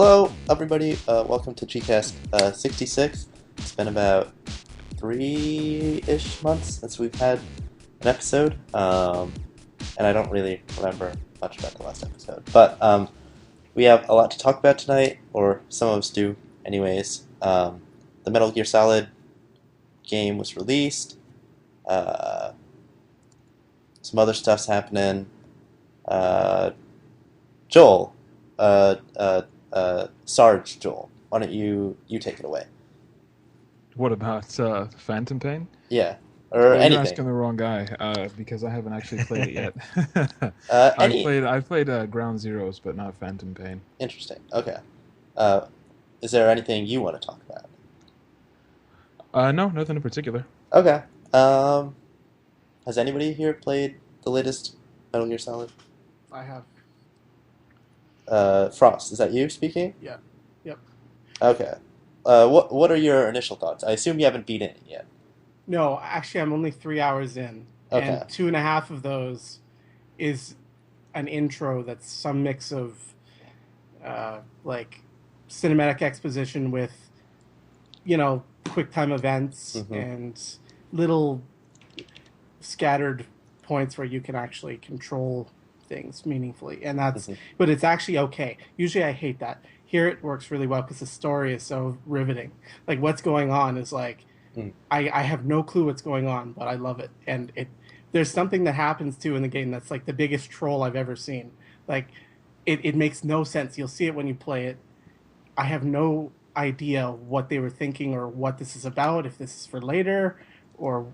Hello, everybody. Welcome to Gcast 66. It's been about 3-ish months since we've had an episode, and I don't really remember much about the last episode. But we have a lot to talk about tonight, or some of us do, anyways. The Metal Gear Solid game was released. Some other stuff's happening. Joel. Sarge, Joel, why don't you take it away? What about Phantom Pain? Yeah, or Well, you're anything. asking the wrong guy because I haven't actually played it yet. I've Any played Ground Zeroes, but not Phantom Pain. interesting. Okay. Uh, is there anything you want to talk about? No, nothing in particular. Okay. Has anybody here played the latest Metal Gear Solid? I have. Frost, is that you speaking? Yeah. Yep. Okay. What are your initial thoughts? I assume you haven't beaten it yet. No, actually, I'm only 3 hours in, Okay. and 2.5 of those is an intro that's some mix of like cinematic exposition with, quick time events Mhm. and little scattered points where you can actually control things meaningfully, and that's Mhm. but it's actually okay. Usually I hate that. Here it works really well because the story is so riveting. Like what's going on is like Mm. I have no clue what's going on, but I love it. And there's something that happens too in the game that's like the biggest troll I've ever seen. Like it makes no sense. You'll see it when you play it. I have no idea what they were thinking or what this is about, if this is for later or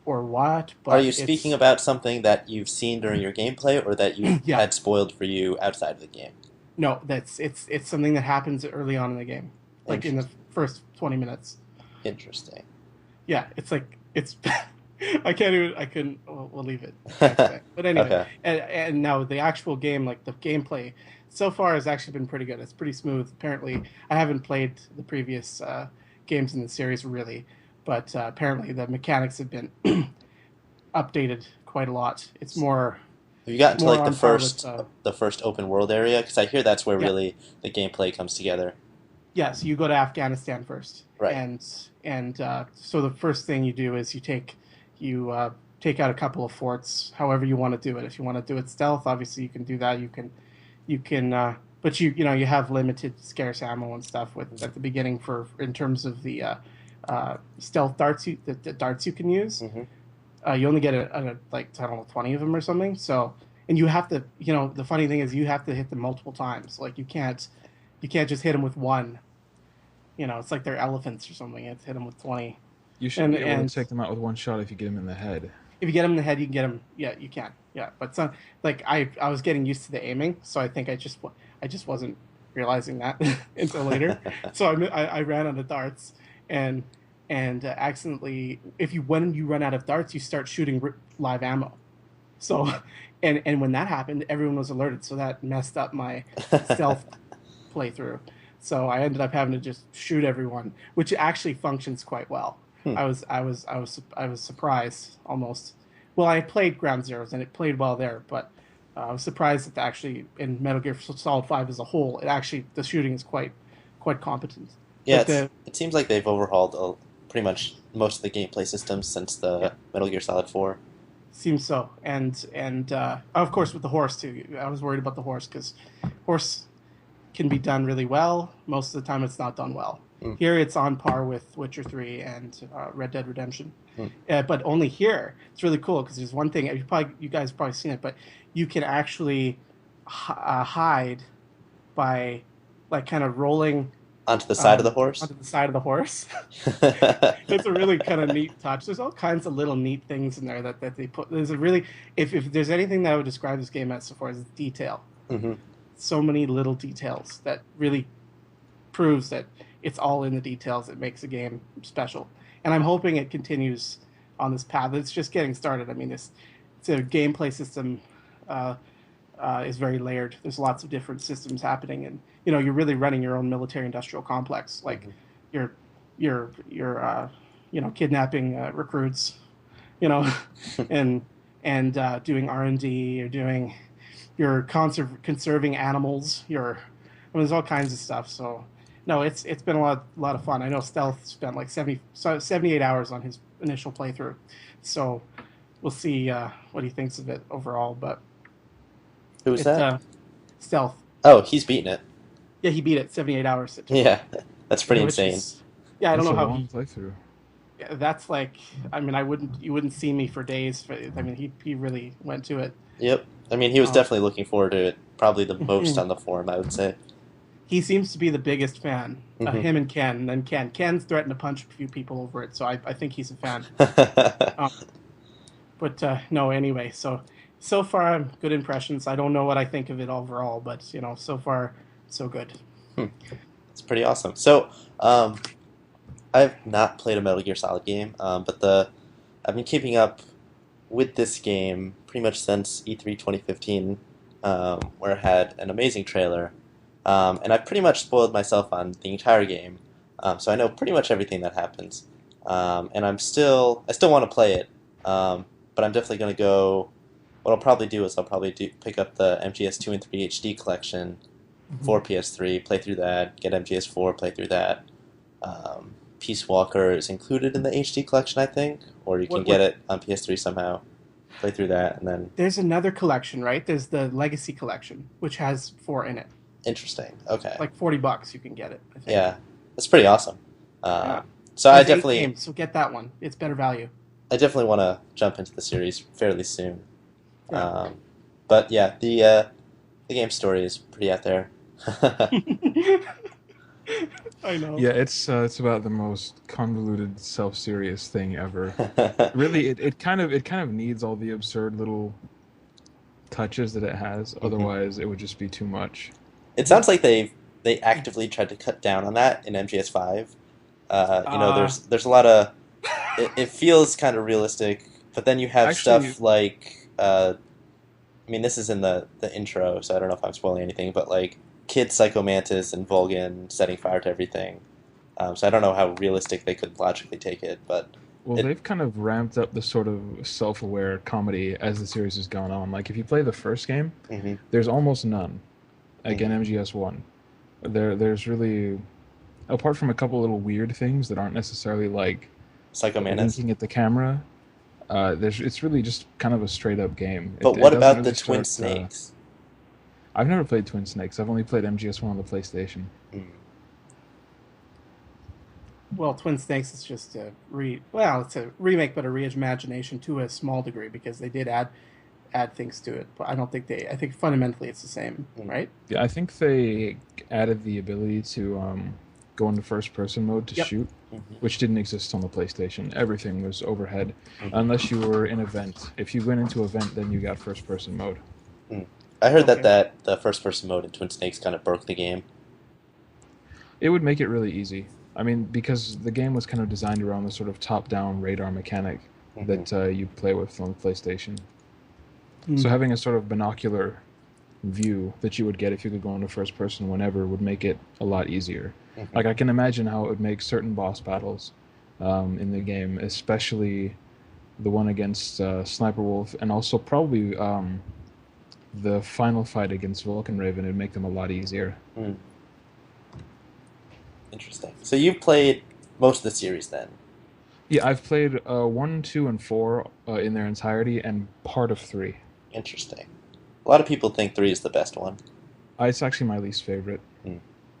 what, Are but you speaking about something that you've seen during your gameplay, or that you yeah. had spoiled for you outside of the game? No, it's something that happens early on in the game, like in the first 20 minutes. Interesting. Yeah, it's like it's. I can't even. I couldn't. We'll leave it. But anyway, Okay. and now the actual game, like the gameplay, so far has actually been pretty good. It's pretty smooth. Apparently, I haven't played the previous games in the series really, but apparently the mechanics have been updated quite a lot. It's more. Have you gotten It's to more like the on par with. first open world area? Because I hear that's where Yeah. really the gameplay comes together. Yeah, so you go to Afghanistan first, Right. and so the first thing you do is you take out a couple of forts, however you want to do it. If you want to do it stealth, obviously you can do that. But you have limited scarce ammo and stuff with at the beginning for in terms of the stealth darts the darts you can use. Hmm. You only get like I don't know 20 of them or something. So and you have to the funny thing is you have to hit them multiple times. Like you can't just hit them with one. It's like they're elephants or something. You have to hit them with 20. You should And be able and to take them out with one shot if you get them in the head. if you get them in the head, you can get them. Yeah, you can. Yeah, but some like I was getting used to the aiming, so I think I just wasn't realizing that until later. So I ran out of darts and accidentally when you run out of darts, you start shooting live ammo. So and when that happened, everyone was alerted, so that messed up my stealth playthrough. So I ended up having to just shoot everyone, which actually functions quite well. Hmm. I was surprised almost. Well, I played Ground Zeroes and it played well there, but I was surprised that actually in Metal Gear Solid 5 as a whole, the shooting is quite competent. Yeah, But it seems like they've overhauled pretty much most of the gameplay systems since the Metal Gear Solid 4. seems so, and of course with the horse too. I was worried about the horse because horse can be done really well. Most of the time, it's not done well. Mm. Here, it's on par with Witcher 3 and Red Dead Redemption. Mm. But only here, it's really cool because there's one thing you guys have probably seen it, but you can actually hide by like kind of rolling Onto the side of the horse? onto the side of the horse. It's a really kind of neat touch. There's all kinds of little neat things in there that they put. There's a really if there's anything that I would describe this game as so far as detail. Hmm. So many little details that really proves that it's all in the details that makes a game special. And I'm hoping it continues on this path. It's just getting started. I mean, it's a gameplay system is very layered. There's lots of different systems happening, and you're really running your own military-industrial complex. Like you're kidnapping recruits, and doing R&D. You're conserving animals. You're mean, there's all kinds of stuff. So, no, it's been a lot of fun. I know Stealth spent like 78 hours on his initial playthrough, so we'll see what he thinks of it overall. But Who's that? Stealth. Oh, he's beaten it. Yeah, he beat it 78 hours. Yeah, that's pretty Which insane. Yeah, I don't That's know a how long he. playthrough. Yeah, that's like, I mean, you wouldn't see me for days. I mean, he really went to it. Yep. I mean, he was definitely looking forward to it. Probably the most on the forum, I would say. He seems to be the biggest fan. Mhm. Him and Ken. And then Ken's threatened to punch a few people over it, so I think he's a fan. But no, anyway, so far, good impressions. I don't know what I think of it overall, but so far, so good. It's pretty awesome. So, I've not played a Metal Gear Solid game, but I've been keeping up with this game pretty much since E3 2015, where it had an amazing trailer, and I pretty much spoiled myself on the entire game, so I know pretty much everything that happens, and I still want to play it, but I'm definitely going to go. What I'll probably do is pick up the MGS2 and 3 HD collection for PS3, play through that, get MGS4, play through that. Peace Walker is included in the HD collection, I think, or you can get it on PS3 somehow. Play through that, and then... There's another collection, right? There's the Legacy collection, which has 4 in it. Interesting. Okay. Like $40 you can get it, I think. Yeah. That's pretty awesome. Yeah. So There's I definitely... 8 games, so get that one. It's better value. I definitely want to jump into the series fairly soon. Yeah. But yeah, the game story is pretty out there. I know. Yeah, it's about the most convoluted, self-serious thing ever. Really, it kind of needs all the absurd little touches that it has. Otherwise, it would just be too much. It sounds like they actively tried to cut down on that in MGS5. There's a lot of... It feels kind of realistic, but then you have stuff like... I mean, this is in the intro, so I don't know if I'm spoiling anything, but like Kid Psycho Mantis and Vulgan setting fire to everything. So I don't know how realistic they could logically take it, but... Well, they've kind of ramped up the sort of self-aware comedy as the series has gone on. Like, if you play the first game, there's almost none. Again, MGS1. There's really... Apart from a couple little weird things that aren't necessarily, like... Psycho Mantis. Winking at the camera, it's really just kind of a straight-up game. But what about the Twin Snakes? I've never played Twin Snakes. I've only played MGS1 on the PlayStation. Well, Twin Snakes is just it's a remake, but a reimagination to a small degree because they did add things to it. But I think fundamentally it's the same, right? Yeah, I think they added the ability to go into first-person mode to shoot, which didn't exist on the PlayStation. Everything was overhead, unless you were in event. If you went into event, then you got first-person mode. I heard that the first-person mode in Twin Snakes kind of broke the game. It would make it really easy. I mean, because the game was kind of designed around the sort of top-down radar mechanic that you play with on the PlayStation. So having a sort of binocular view that you would get if you could go into first-person whenever would make it a lot easier. Like, I can imagine how it would make certain boss battles in the game, especially the one against Sniper Wolf, and also probably the final fight against Vulcan Raven. It would make them a lot easier. Interesting. So you've played most of the series then? Yeah, I've played 1, 2, and 4 in their entirety, and part of 3. Interesting. A lot of people think 3 is the best one. It's actually my least favorite.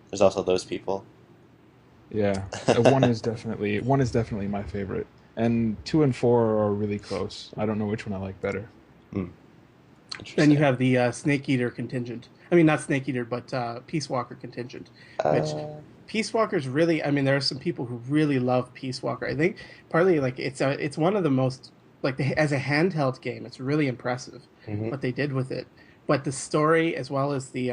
There's also those people. Yeah, 1 is definitely my favorite, and 2 and 4 are really close. I don't know which one I like better. Then you have the Snake Eater contingent. I mean, not Snake Eater, but Peace Walker contingent. Which Peace Walker's really. I mean, there are some people who really love Peace Walker. I think partly like it's one of the most like as a handheld game. It's really impressive what they did with it. But the story as well as the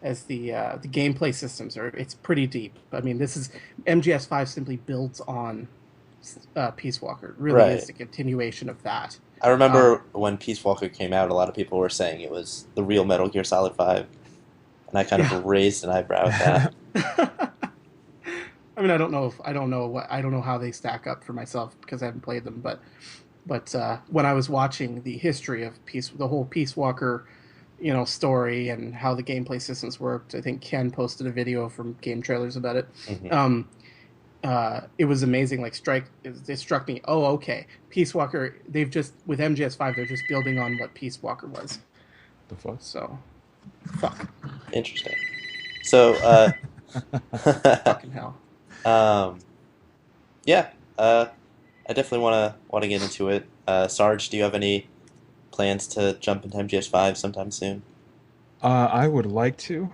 gameplay systems it's pretty deep. I mean, this is MGS5 simply builds on Peace Walker. It really is a continuation of that. I remember when Peace Walker came out, a lot of people were saying it was the real Metal Gear Solid 5, and I kind of raised an eyebrow at that. I mean, I don't know how they stack up for myself because I haven't played them, but when I was watching the history of the whole Peace Walker story and how the gameplay systems worked. I think Ken posted a video from game trailers about it. Mhm. It was amazing. Like it struck me. Oh, okay. Peace Walker. They've just with MGS5. They're just building on what Peace Walker was. The fuck? So, fuck. Interesting. So, Fucking hell. Yeah. I definitely want to get into it. Sarge, do you have any plans to jump into MGS5 sometime soon? I would like to.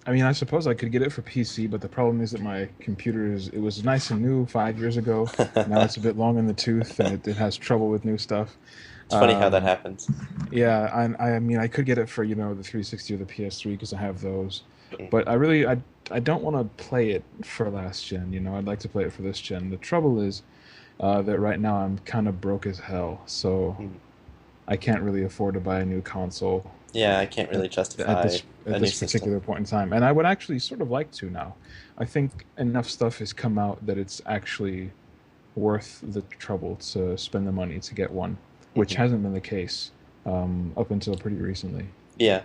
I mean, I suppose I could get it for PC, but the problem is that my computer it was nice and new 5 years ago. Now it's a bit long in the tooth, and it has trouble with new stuff. It's funny how that happens. Yeah, I mean, I could get it for the 360 or the PS3 because I have those, Mhm. but I don't want to play it for last gen. I'd like to play it for this gen. The trouble is that right now I'm kind of broke as hell, so Mhm. I can't really afford to buy a new console Yeah, I can't really justify at this a new particular system. point in time, and I would actually sort of like to now. I think enough stuff has come out that it's actually worth the trouble to spend the money to get one, which Mhm. hasn't been the case up until pretty recently. Yeah,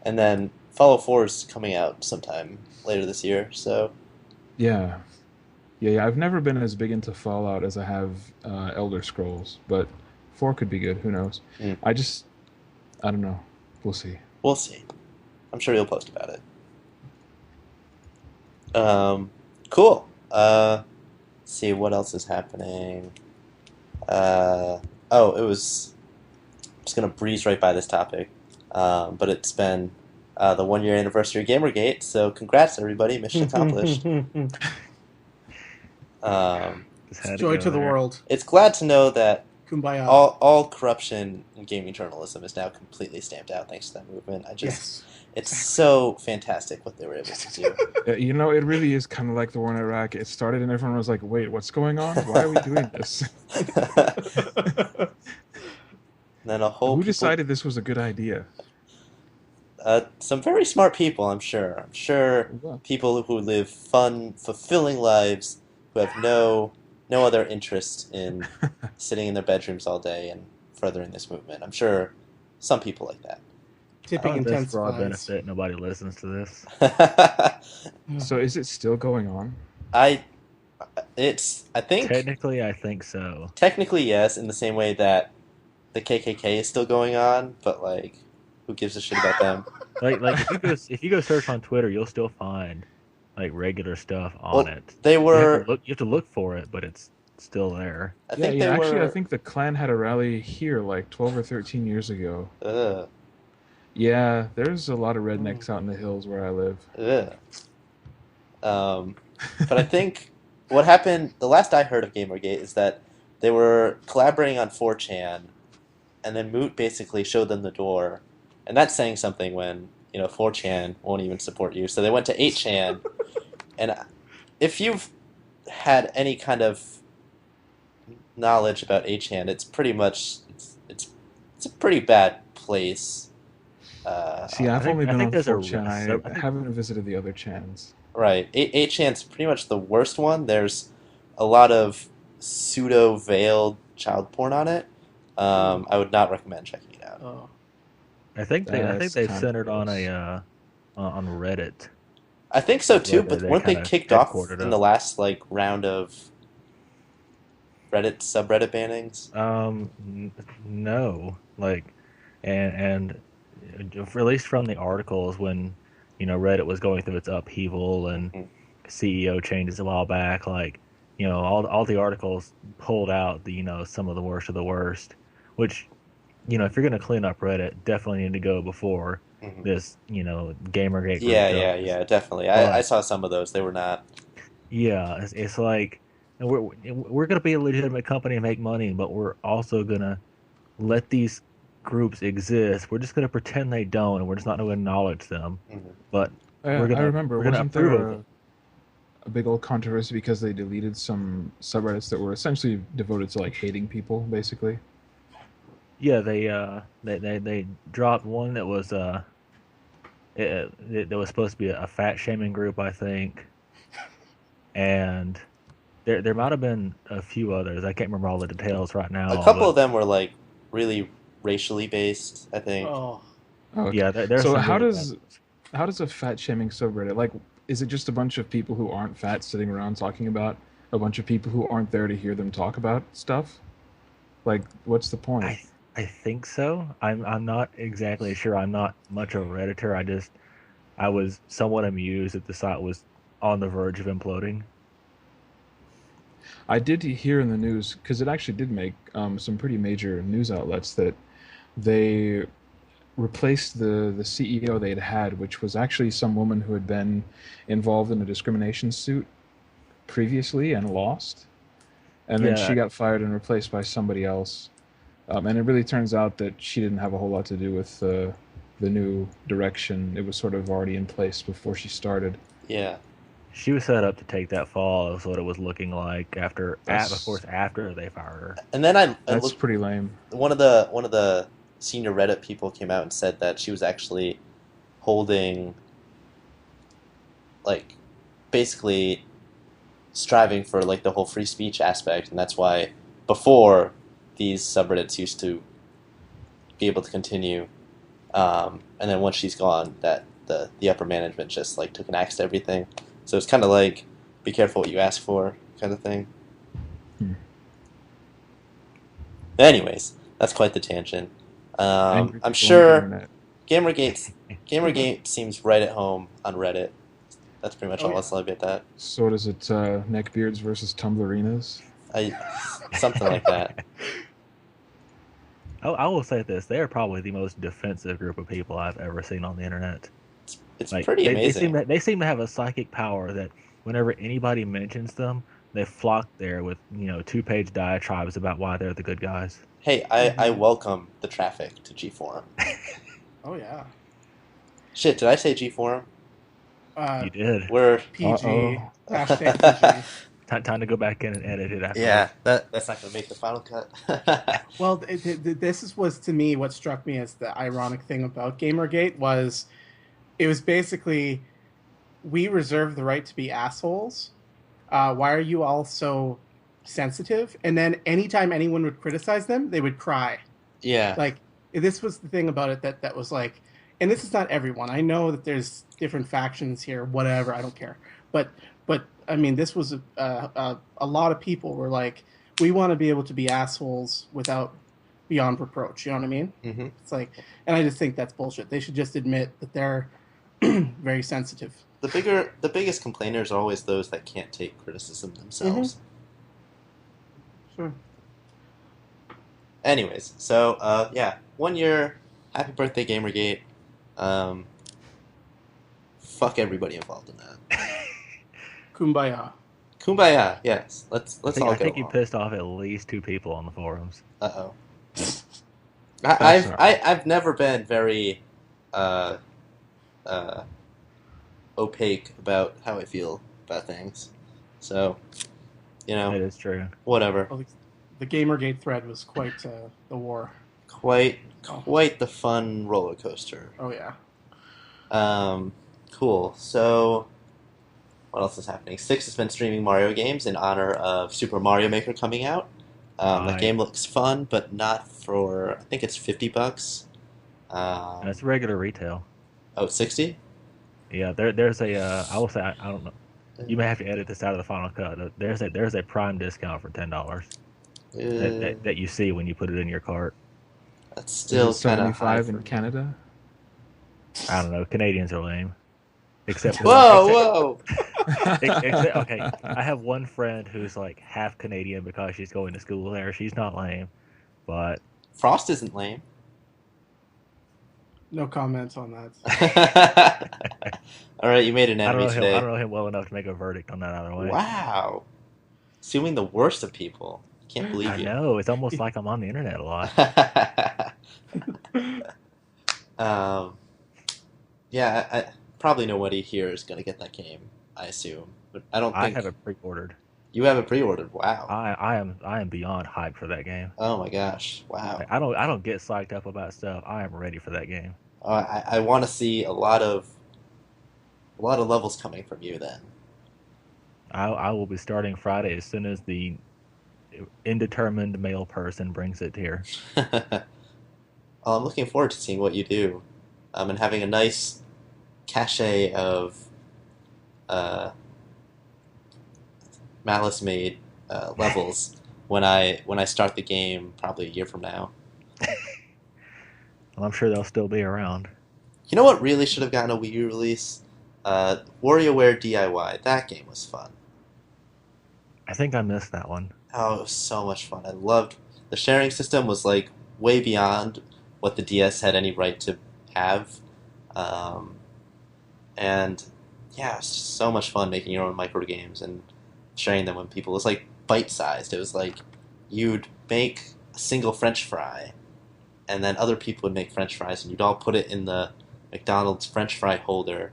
and then Fallout 4 is coming out sometime later this year, so Yeah. Yeah, I've never been as big into Fallout as I have Elder Scrolls, but 4 could be good. Who knows? mm, I don't know. We'll see. we'll see. I'm sure you'll post about it. Cool. Let's see what else is happening. It was. I'm just gonna breeze right by this topic, but it's been the 1 year anniversary of Gamergate, so congrats everybody, mission accomplished. Um, Just had Joy go to the there. world. it's glad to know that Kumbaya. all corruption in gaming journalism is now completely stamped out thanks to that movement. Yes. It's so fantastic what they were able to do. It really is kind of like the war in Iraq. It started and everyone was like, wait, what's going on? Why are we doing this? And then a whole Who people, decided this was a good idea? some very smart people, I'm sure. I'm sure Well, people who live fun, fulfilling lives, who have no other interest in sitting in their bedrooms all day and furthering this movement. I'm sure some people like that. Tipping Oh, this for our intensifies. benefit. Nobody listens to this. so is it still going on? I think Technically, I think so. technically yes, in the same way that the KKK is still going on, but like, who gives a shit about them? Like if you go search on Twitter, you'll still find like regular stuff on Well, it. they You have were. to look. You have to look for it, but it's still there. I think Yeah. they Actually, were. I think the Klan had a rally here like 12 or 13 years ago. Ugh, Yeah, there's a lot of rednecks out in the hills where I live. ugh. But I think what happened. The last I heard of Gamergate is that they were collaborating on 4chan, and then Moot basically showed them the door, and that's saying something when 4chan won't even support you. So they went to 8chan, and if you've had any kind of knowledge about 8chan, it's pretty much it's a pretty bad place. See, I've think- only I been think on there's a 4chan. sub- I haven't visited the other chans. Right, 8chan's pretty much the worst one. There's a lot of pseudo veiled child porn on it. I would not recommend checking it out. Oh. I think That's they've kinda centered on gross. on Reddit. I think so too, Where but they weren't they kinda kicked off headquartered in the up. last round of Reddit subreddit bannings? No, and released from the articles when Reddit was going through its upheaval and Mhm. CEO changes a while back. All the articles pulled out some of the worst, which if you're gonna clean up Reddit, definitely need to go before Mhm. this Gamergate group Yeah, goes. yeah, definitely. But- I saw some of those. They were not. Yeah, it's like we're gonna be a legitimate company and make money, but we're also gonna let these groups exist. We're just gonna pretend they don't, and we're just not gonna acknowledge them. Mhm. But I We're gonna- remember, we're gonna wasn't there approve a big old controversy because they deleted some subreddits that were essentially devoted to hating people, basically? yeah, they dropped one that was that was supposed to be a fat shaming group, I think, and there might have been a few others. I can't remember all the details right now. A couple but- of them were really racially based, I think. Oh. Okay. Yeah, there's So some how really does a fat shaming subreddit like? Is it just a bunch of people who aren't fat sitting around talking about a bunch of people who aren't there to hear them talk about stuff? Like, what's the point? I think so. I'm not exactly sure. I'm not much of a redditor. I was somewhat amused that the site was on the verge of imploding. I did hear in the news because it actually did make some pretty major news outlets that they replaced the CEO they had, which was actually some woman who had been involved in a discrimination suit previously and lost, and then Yeah, she got fired and replaced by somebody else. And it really turns out that she didn't have a whole lot to do with the new direction. It was sort of already in place before she started. Yeah. she was set up to take that fall. Is what it was looking like of That's course, after they fired her. And then I that's looked. pretty lame. One of the senior Reddit people came out and said that she was actually holding, like, basically striving for like the whole free speech aspect, and that's why before these subreddits used to be able to continue, and then once she's gone, that the upper management just like took an axe to everything. So it's kind of like be careful what you ask for kind of thing. Hmm. Anyways, that's quite the tangent. Angry I'm people on the sure internet. Gamergate seems right at home on Reddit. That's pretty much Oh, all yeah. I'll say about that. So does it neckbeards versus Tumblerinas? Something like that. I will say this: they are probably the most defensive group of people I've ever seen on the internet. It's Like pretty amazing. they seem to have a psychic power that whenever anybody mentions them, they flock there with 2-page diatribes about why they're the good guys. Hey, I welcome the traffic to G Forum. Oh yeah. Shit, did I say G Forum? You did. We're PG. Uh-oh. Hashtag PG. Time to go back in and edit it after. yeah, that's not gonna make the final cut. Well, was to me what struck me as the ironic thing about Gamergate was it was basically we reserve the right to be assholes. Why are you all so sensitive? And then anytime anyone would criticize them, they would cry. Yeah, Like this was the thing about it that was like, and this is not everyone. I know that there's different factions here. Whatever, I don't care. But I mean, this was a lot of people were like, we want to be able to be assholes without beyond reproach. You know what I mean? hmm It's like, and I just think that's bullshit. They should just admit that they're very sensitive. the biggest complainers are always those that can't take criticism themselves. Sure. Anyways, so yeah, 1 year, happy birthday, Gamergate. Fuck everybody involved in that. Kumbaya. Kumbaya, yes. Let's I all think go you along. pissed off at least 2 people on the forums. Uh-oh. That's I've never been very uh, uh, opaque about how I feel about things. So, It is true. whatever. Well, the Gamergate thread was quite the war. Quite the fun roller coaster. Oh yeah. Cool. So, what else is happening? Six has been streaming Mario games in honor of Super Mario Maker coming out. The Right. game looks fun, but not for, I think it's $50. And it's regular retail. Oh, 60? Yeah, there's a I will say I don't know. You may have to edit this out of the final cut. There's a Prime discount for $10 that you see when you put it in your cart. That's still Is it kind of high 75 for in me. Canada? I don't know. Canadians are lame. Except Whoa! okay, I have one friend who's like half Canadian because she's going to school there. She's not lame, but Frost isn't lame. No comments on that. All right, you made an I don't enemy know him. today. I don't know him well enough to make a verdict on that either way. Wow. Assuming the worst of people. Can't believe I you. know. It's almost like I'm on the internet a lot. Yeah, I probably nobody here is going to get that game, I assume. But I don't I think have it pre-ordered. you have it pre-ordered. Wow. I am beyond hyped for that game. Oh my gosh. Wow. Like, I don't get psyched up about stuff. I am ready for that game. I want to see a lot of levels coming from you then. I will be starting Friday as soon as the indetermined male person brings it here. Well, I'm looking forward to seeing what you do. and having a nice cachet of Malice-made levels when I start the game probably a year from now. Well, I'm sure they'll still be around. You know what really should have gotten a Wii U release? WarioWare DIY. That game was fun. I think I missed that one. Oh, it was so much fun. I loved the sharing system was like way beyond what the DS had any right to have. And yeah, it was just so much fun making your own micro games and sharing them with people. It was like bite-sized. It was like you'd make a single French fry, and then other people would make French fries, and you'd all put it in the McDonald's French fry holder,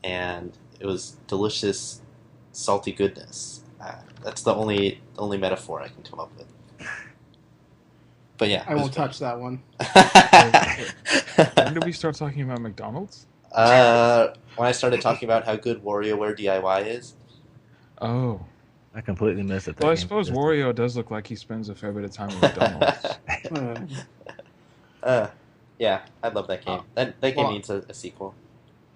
and it was delicious, salty goodness. That's the only metaphor I can come up with. But yeah, I won't touch that one. When did we start talking about McDonald's? When I started talking about how good WarioWare DIY is. Oh. I completely missed it. Well, I suppose Wario does look like he spends a fair bit of time at McDonald's. Yeah, I love that game. That game needs a sequel.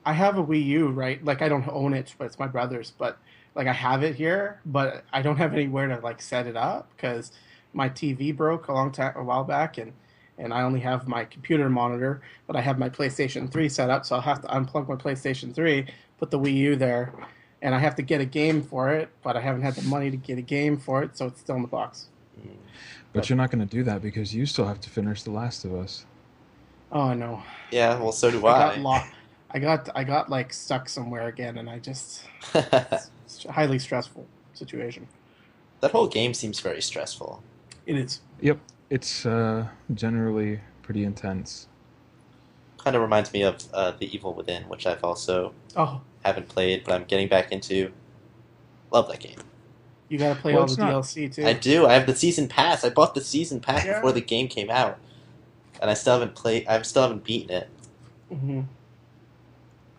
I have a Wii U, right? Like, I don't own it, but it's my brother's. But like, I have it here, but I don't have anywhere to like set it up because my TV broke a while back, and I only have my computer monitor, but I have my PlayStation 3 set up, so I'll have to unplug my PlayStation 3, put the Wii U there, and I have to get a game for it, but I haven't had the money to get a game for it, so it's still in the box. But you're not going to do that because you still have to finish The Last of Us. Oh no. Yeah, well, so do I. I got like stuck somewhere again, and I just it's a highly stressful situation. That whole game seems very stressful. It is. Yep, it's generally pretty intense. Kind of reminds me of The Evil Within, which I've also haven't played, but I'm getting back into. Love that game. You gotta play all the DLC too. I do. I have the season pass. I bought the season pass before the game came out, and I still haven't played. I still haven't beaten it. Mm-hmm.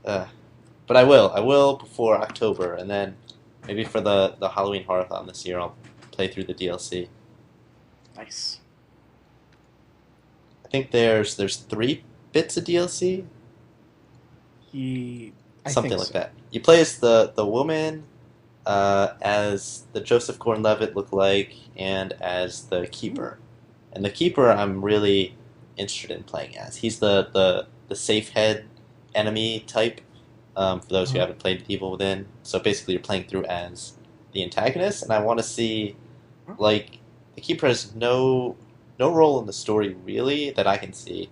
But I will. I will before October, and then maybe for the Halloween Horathon this year, I'll play through the DLC. Nice. I think there's 3 bits of DLC. Something like that. You play as the woman, as the Joseph Gordon-Levitt look-alike, and as the Keeper. And the Keeper, I'm really interested in playing as. He's the safe head enemy type. For those who haven't played Evil Within, so basically you're playing through as the antagonist, and I want to see, like, the Keeper has no role in the story really that I can see,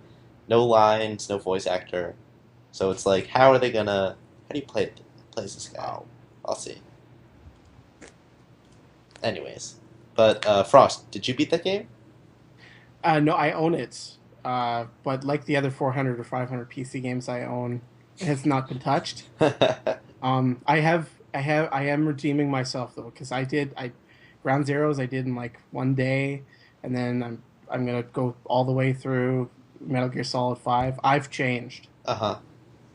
no lines, no voice actor, so it's like, how do you play as this guy? I'll see. Anyways, but Frost, did you beat that game? No, I own it, but like the other 400 or 500 PC games I own. It has not been touched. I am redeeming myself though, because Ground Zeroes I did in like one day, and then I'm gonna go all the way through Metal Gear Solid 5. I've changed. Well,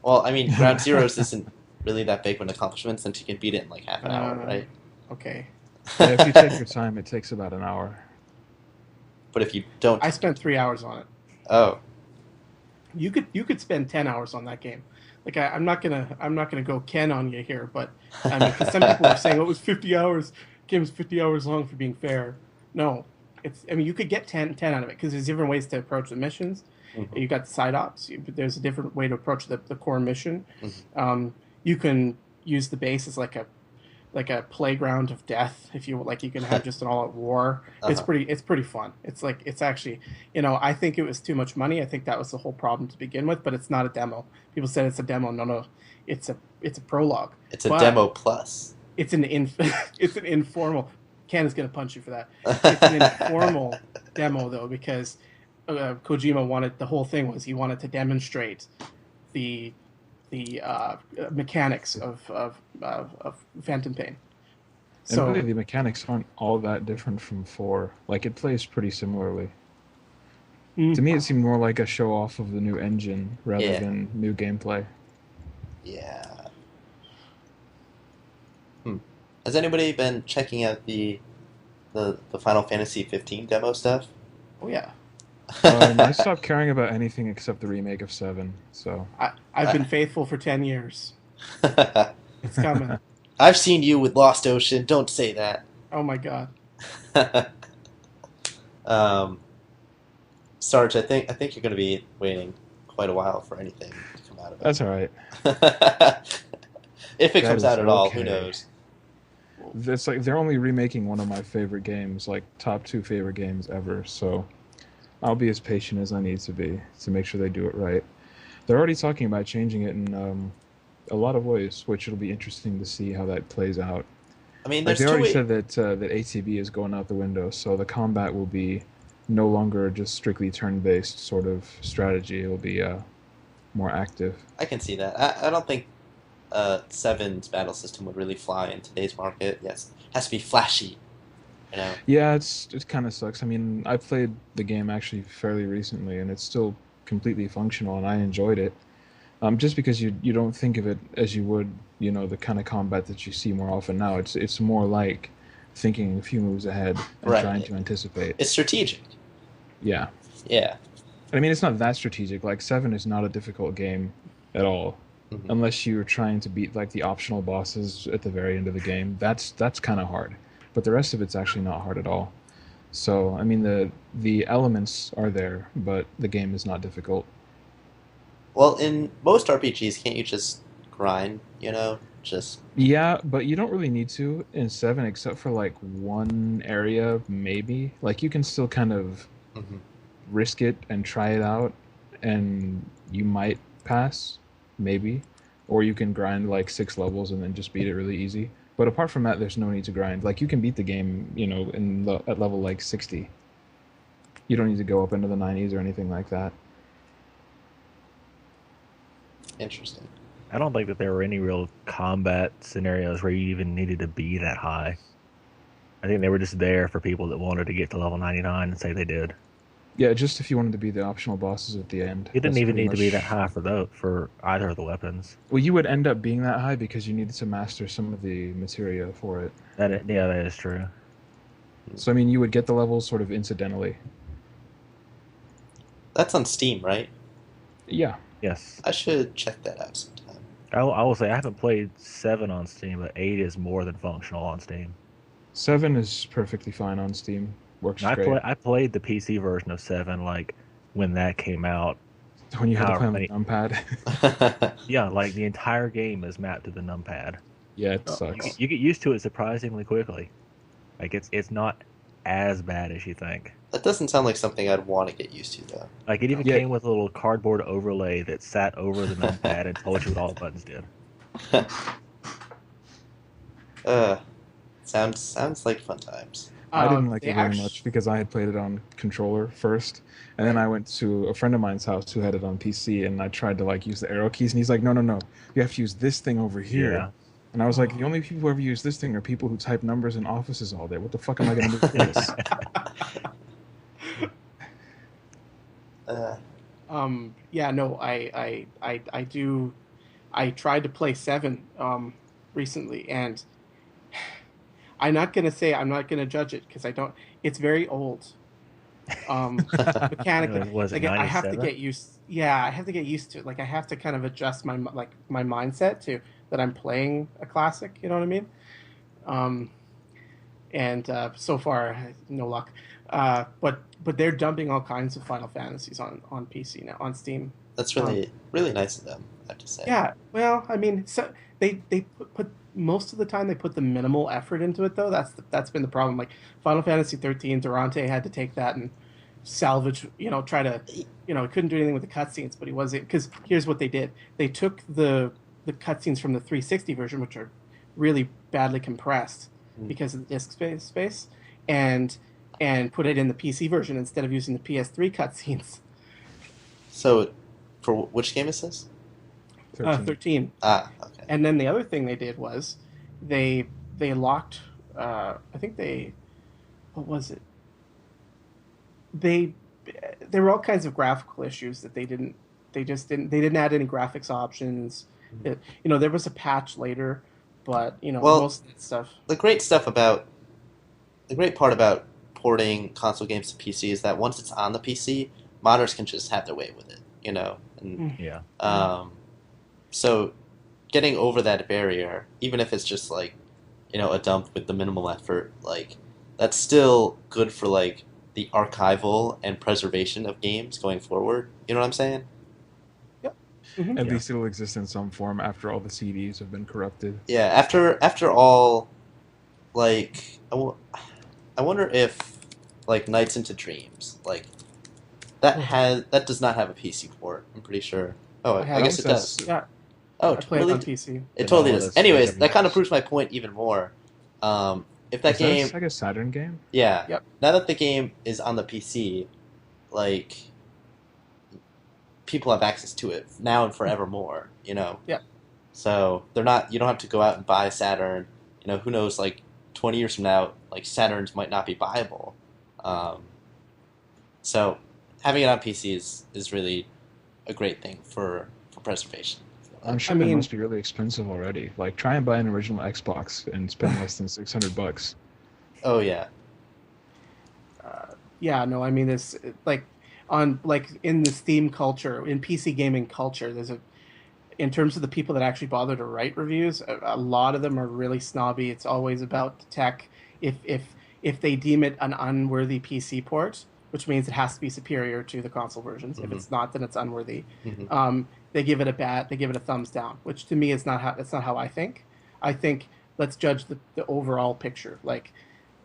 I mean, Ground Zeroes isn't really that big of an accomplishment since you can beat it in like half an hour, right? Okay. Yeah, if you take your time, it takes about an hour. But if you don't, I spent 3 hours on it. Oh. You could spend 10 hours on that game. Like I'm not gonna go Ken on you here, but I mean, 'cause some people are saying it was 50 hours. Game is 50 hours long for being fair. No, you could get 10 out of it because there's different ways to approach the missions. Mm-hmm. You got the side ops. There's a different way to approach the core mission. Mm-hmm. You can use the base as like a playground of death, if you like. You can have just an all-out war. It's pretty fun. It's actually, I think it was too much money. I think that was the whole problem to begin with. But it's not a demo. People said it's a demo. No, it's a prologue. It's a demo plus. It's an informal. Ken is going to punch you for that. It's an informal demo though, because Kojima wanted, the whole thing was he wanted to demonstrate the mechanics of Phantom Pain. So, and really, the mechanics aren't all that different from 4. Like, it plays pretty similarly. To me, it seemed more like a show-off of the new engine rather than new gameplay. Yeah. Has anybody been checking out the Final Fantasy 15 demo stuff? Oh, yeah. I stopped caring about anything except the remake of 7. So I've been faithful for 10 years. It's coming. I've seen you with Lost Ocean. Don't say that. Oh my god. um, Sarge, I think you're going to be waiting quite a while for anything to come out of it. that's all right. If it That comes is out at all, who okay. knows? It's like they're only remaking one of my favorite games, like top 2 favorite games ever. So I'll be as patient as I need to be to make sure they do it right. They're already talking about changing it in a lot of ways, which it'll be interesting to see how that plays out. I mean, Like there's they two already ways. said that ATB is going out the window, so the combat will be no longer just strictly turn-based sort of strategy. It will be more active. I can see that. I don't think Seven's battle system would really fly in today's market. Yes, it has to be flashy, you know. Yeah, it kind of sucks. I mean, I played the game actually fairly recently, and it's still completely functional, and I enjoyed it. Just because you don't think of it as you would, the kind of combat that you see more often now. It's more like thinking a few moves ahead and Right. trying to anticipate. It's strategic. Yeah. Yeah. I mean, it's not that strategic. Like 7 is not a difficult game at all, Mhm. unless you're trying to beat like the optional bosses at the very end of the game. That's kind of hard, but the rest of it's actually not hard at all. So I mean, the elements are there, but the game is not difficult. Well, in most RPGs, can't you just grind? You know, just Yeah, but you don't really need to in 7, except for like one area, maybe. Like you can still kind of Mhm. risk it and try it out, and you might pass, maybe, or you can grind like 6 levels and then just beat it really easy. But apart from that, there's no need to grind. Like you can beat the game, at level like 60. You don't need to go up into the 90s or anything like that. interesting. I don't think that there were any real combat scenarios where you even needed to be that high. I think they were just there for people that wanted to get to level 99 and say they did. Yeah, just if you wanted to be the optional bosses at the end. You didn't That's even pretty need to be that much- high for either of the weapons. Well, you would end up being that high because you needed to master some of the materia for it. Yeah, that is true. So I mean, you would get the levels sort of incidentally. That's on Steam, right? Yeah. Yes. I should check that out sometime. I will say I haven't played 7 on Steam, but 8 is more than functional on Steam. 7 is perfectly fine on Steam. Works I great. I played the PC version of 7 like when that came out. When you had to play on However the numpad. Yeah, like the entire game is mapped to the numpad. Yeah, it Oh, sucks. You get used to it surprisingly quickly. Like it's not as bad as you think. That doesn't sound like something I'd want to get used to, though. Like it even Yeah. came with a little cardboard overlay that sat over the numpad and told you what all the buttons did. Sounds like fun times. I didn't like They it very actu- much because I had played it on controller first, and then I went to a friend of mine's house who had it on PC, and I tried to like use the arrow keys, and he's like, "No, you have to use this thing over here." Yeah. And I was like, "The only people who ever use this thing are people who type numbers in offices all day. What the fuck am I gonna do with this?" Yeah, no, I do. I tried to play 7 recently, and I'm not gonna judge it because I don't. It's very old. Mechanically, Was it like I have to 97? get used. Yeah, I have to get used to it. Like I have to kind of adjust my mindset to that I'm playing a classic. You know what I mean? And so far, no luck. But they're dumping all kinds of Final Fantasies on PC now on Steam. That's really nice of them, I have to say. Yeah, well, I mean, so they put most of the time they put the minimal effort into it though. That's been the problem. Like Final Fantasy 13, Durante had to take that and salvage. Try to, he couldn't do anything with the cutscenes, but he wasn't because here's what they did. They took the cutscenes from the 360 version, which are really badly compressed because of the disk space, and put it in the PC version instead of using the PS3 cutscenes. So, for which game is this? 13. Okay. And then the other thing they did was they locked. I think what was it? There were all kinds of graphical issues that they didn't add any graphics options. There was a patch later, but Well, most of that stuff. The great part about porting console games to PC is that once it's on the PC, modders can just have their way with it, you know. And Yeah. so getting over that barrier, even if it's just like, you know, a dump with the minimal effort, like that's still good for like the archival and preservation of games going forward. You know what I'm saying? Yep. Mm-hmm. At Yeah. least it'll exist in some form after all the CDs have been corrupted. Yeah. After all, like I wonder if like Nights into Dreams, like that does not have a PC port. I'm pretty sure. Oh, I had guess it does. Yeah, Oh, I played really? it on PC. It totally No, does. that's Anyways, like that kind of a- proves my point even more. If that Is game, that a Sega Saturn game? yeah, Yep. now that the game is on the PC, like people have access to it now and forevermore. You know. Yeah. So they're not. You don't have to go out and buy a Saturn. You know, who knows? Like 20 years from now, like Saturns might not be viable. So having it on PC is really a great thing for preservation. I'm sure I they mean- must be really expensive already. Like, try and buy an original Xbox and spend less than $600. Oh yeah. Yeah, no, I mean this like on like in the Steam culture, in PC gaming culture, there's a in terms of the people that actually bother to write reviews, a lot of them are really snobby. It's always about the tech. If they deem it an unworthy PC port, which means it has to be superior to the console versions. If it's not, then it's unworthy. Mhm. They give it a thumbs down, which to me is not how that's not how I think. I think let's judge the overall picture. Like,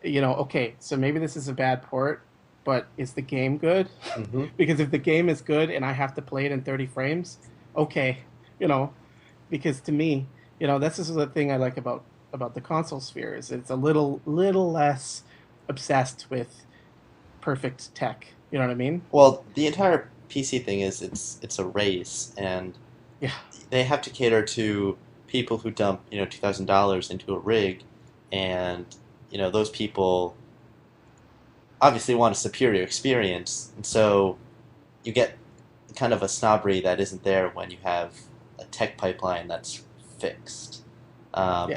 you know, okay, so maybe this is a bad port, but is the game good? Mhm. Because if the game is good and I have to play it in 30 frames, okay, you know, because to me, you know, this is the thing I like about the console sphere is it's a little less obsessed with perfect tech. You know what I mean? Well, the entire PC thing is it's a race, and Yeah. they have to cater to people who dump $2,000 into a rig, and those people obviously want a superior experience, and so you get kind of a snobbery that isn't there when you have a tech pipeline that's fixed. And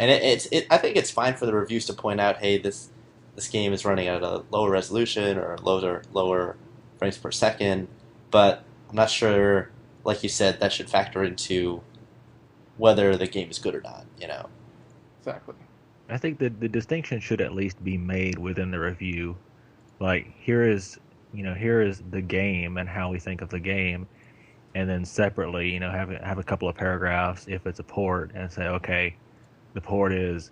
I think it's fine for the reviews to point out, hey, this game is running at a lower resolution or lower frames per second, but I'm not sure, like you said, that should factor into whether the game is good or not. Exactly. I think that the distinction should at least be made within the review. Like, here is the game and how we think of the game, and then separately, have a couple of paragraphs if it's a port, and say, okay, the port is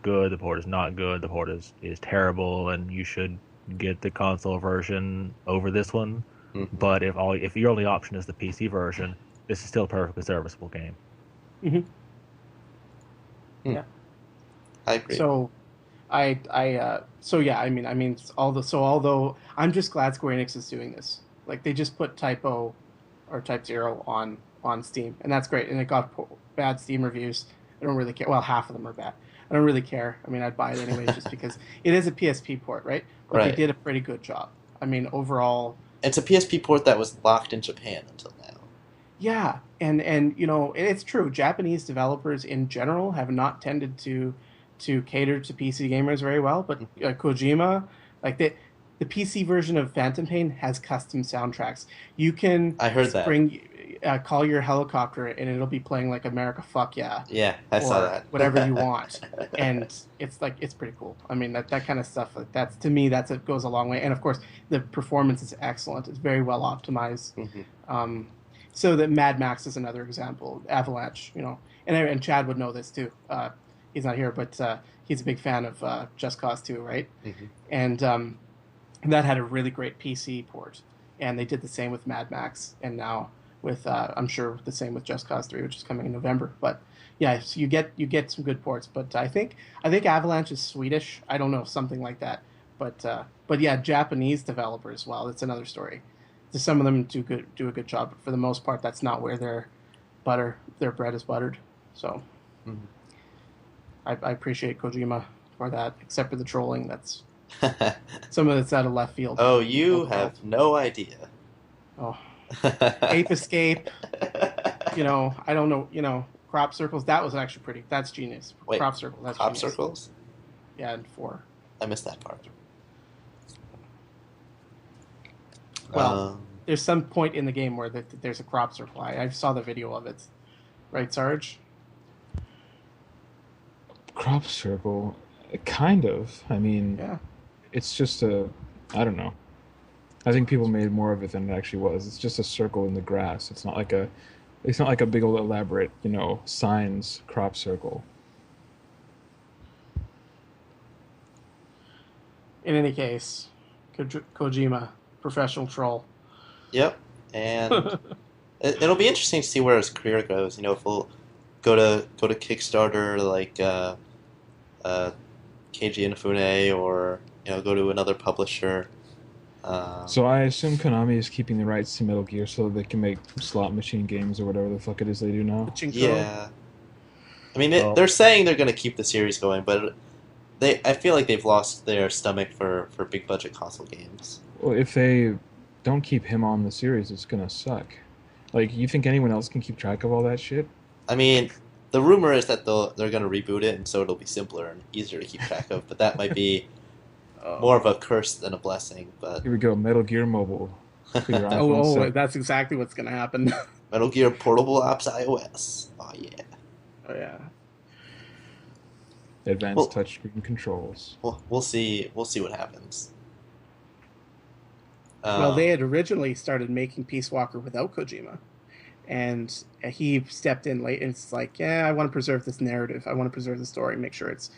good, the port is not good, the port is terrible, and you should get the console version over this one. Mm-hmm. But if your only option is the PC version, this is still a perfectly serviceable game. Mm-hmm. Yeah, I agree. So, although I'm just glad Square Enix is doing this. Like, they just put Typo or Type 0 on Steam, and that's great. And it got bad Steam reviews. I don't really care. Well, half of them are bad. I don't really care. I mean, I'd buy it anyway just because it is a PSP port, right? But Right. they did a pretty good job. I mean, overall, It's a PSP port that was locked in Japan until now. yeah, and it's true. Japanese developers in general have not tended to cater to PC gamers very well. But Kojima, like the PC version of Phantom Pain has custom soundtracks. You can I heard that. Call your helicopter and it'll be playing like America Fuck Yeah. Yeah, I saw that. Whatever you want, and it's pretty cool. I mean that kind of stuff. Like that's to me it goes a long way. And of course the performance is excellent. It's very well optimized. Mm-hmm. So that Mad Max is another example. Avalanche, and Chad would know this too. He's not here, but he's a big fan of Just Cause 2, right? Mm-hmm. And that had a really great PC port, and they did the same with Mad Max, and now with I'm sure the same with Just Cause 3, which is coming in November. But yeah, so you get some good ports. But I think Avalanche is Swedish. I don't know, something like that. But yeah, Japanese developers. Well, that's another story. Some of them do a good job, but for the most part, that's not where their bread is buttered. So I appreciate Kojima for that, except for the trolling. That's some of it's out of left field. Oh, you have no idea. Oh, Ape Escape. I don't know. Crop circles. That was actually pretty. That's genius. Wait, crop circle. That's Crop genius. circles? Yeah, and 4. I missed that part. Well, there's some point in the game where there's a crop circle. I saw the video of it. Right, Sarge? Crop circle, kind of. I mean, Yeah. it's just I don't know. I think people made more of it than it actually was. It's just a circle in the grass. It's not like a big old elaborate, signs crop circle. In any case, Kojima, professional troll. Yep, and it'll be interesting to see where his career goes. If we'll go to Kickstarter like Keiji Inafune, or go to another publisher. So I assume Konami is keeping the rights to Metal Gear so that they can make slot machine games or whatever the fuck it is they do now. Yeah, I mean they're saying they're going to keep the series going, but I feel like they've lost their stomach for big budget console games. Well, if they don't keep him on the series, it's gonna suck. Like, you think anyone else can keep track of all that shit? I mean, the rumor is that they're going to reboot it, and so it'll be simpler and easier to keep track of. But that might be more of a curse than a blessing. But here we go, Metal Gear Mobile. For your iPhone 6. That's exactly what's going to happen. Metal Gear Portable Apps iOS. Oh yeah. Oh yeah. Advanced touchscreen controls. We'll see what happens. Well, they had originally started making Peace Walker without Kojima, and he stepped in late. And it's like, yeah, I want to preserve this narrative. I want to preserve the story, make sure its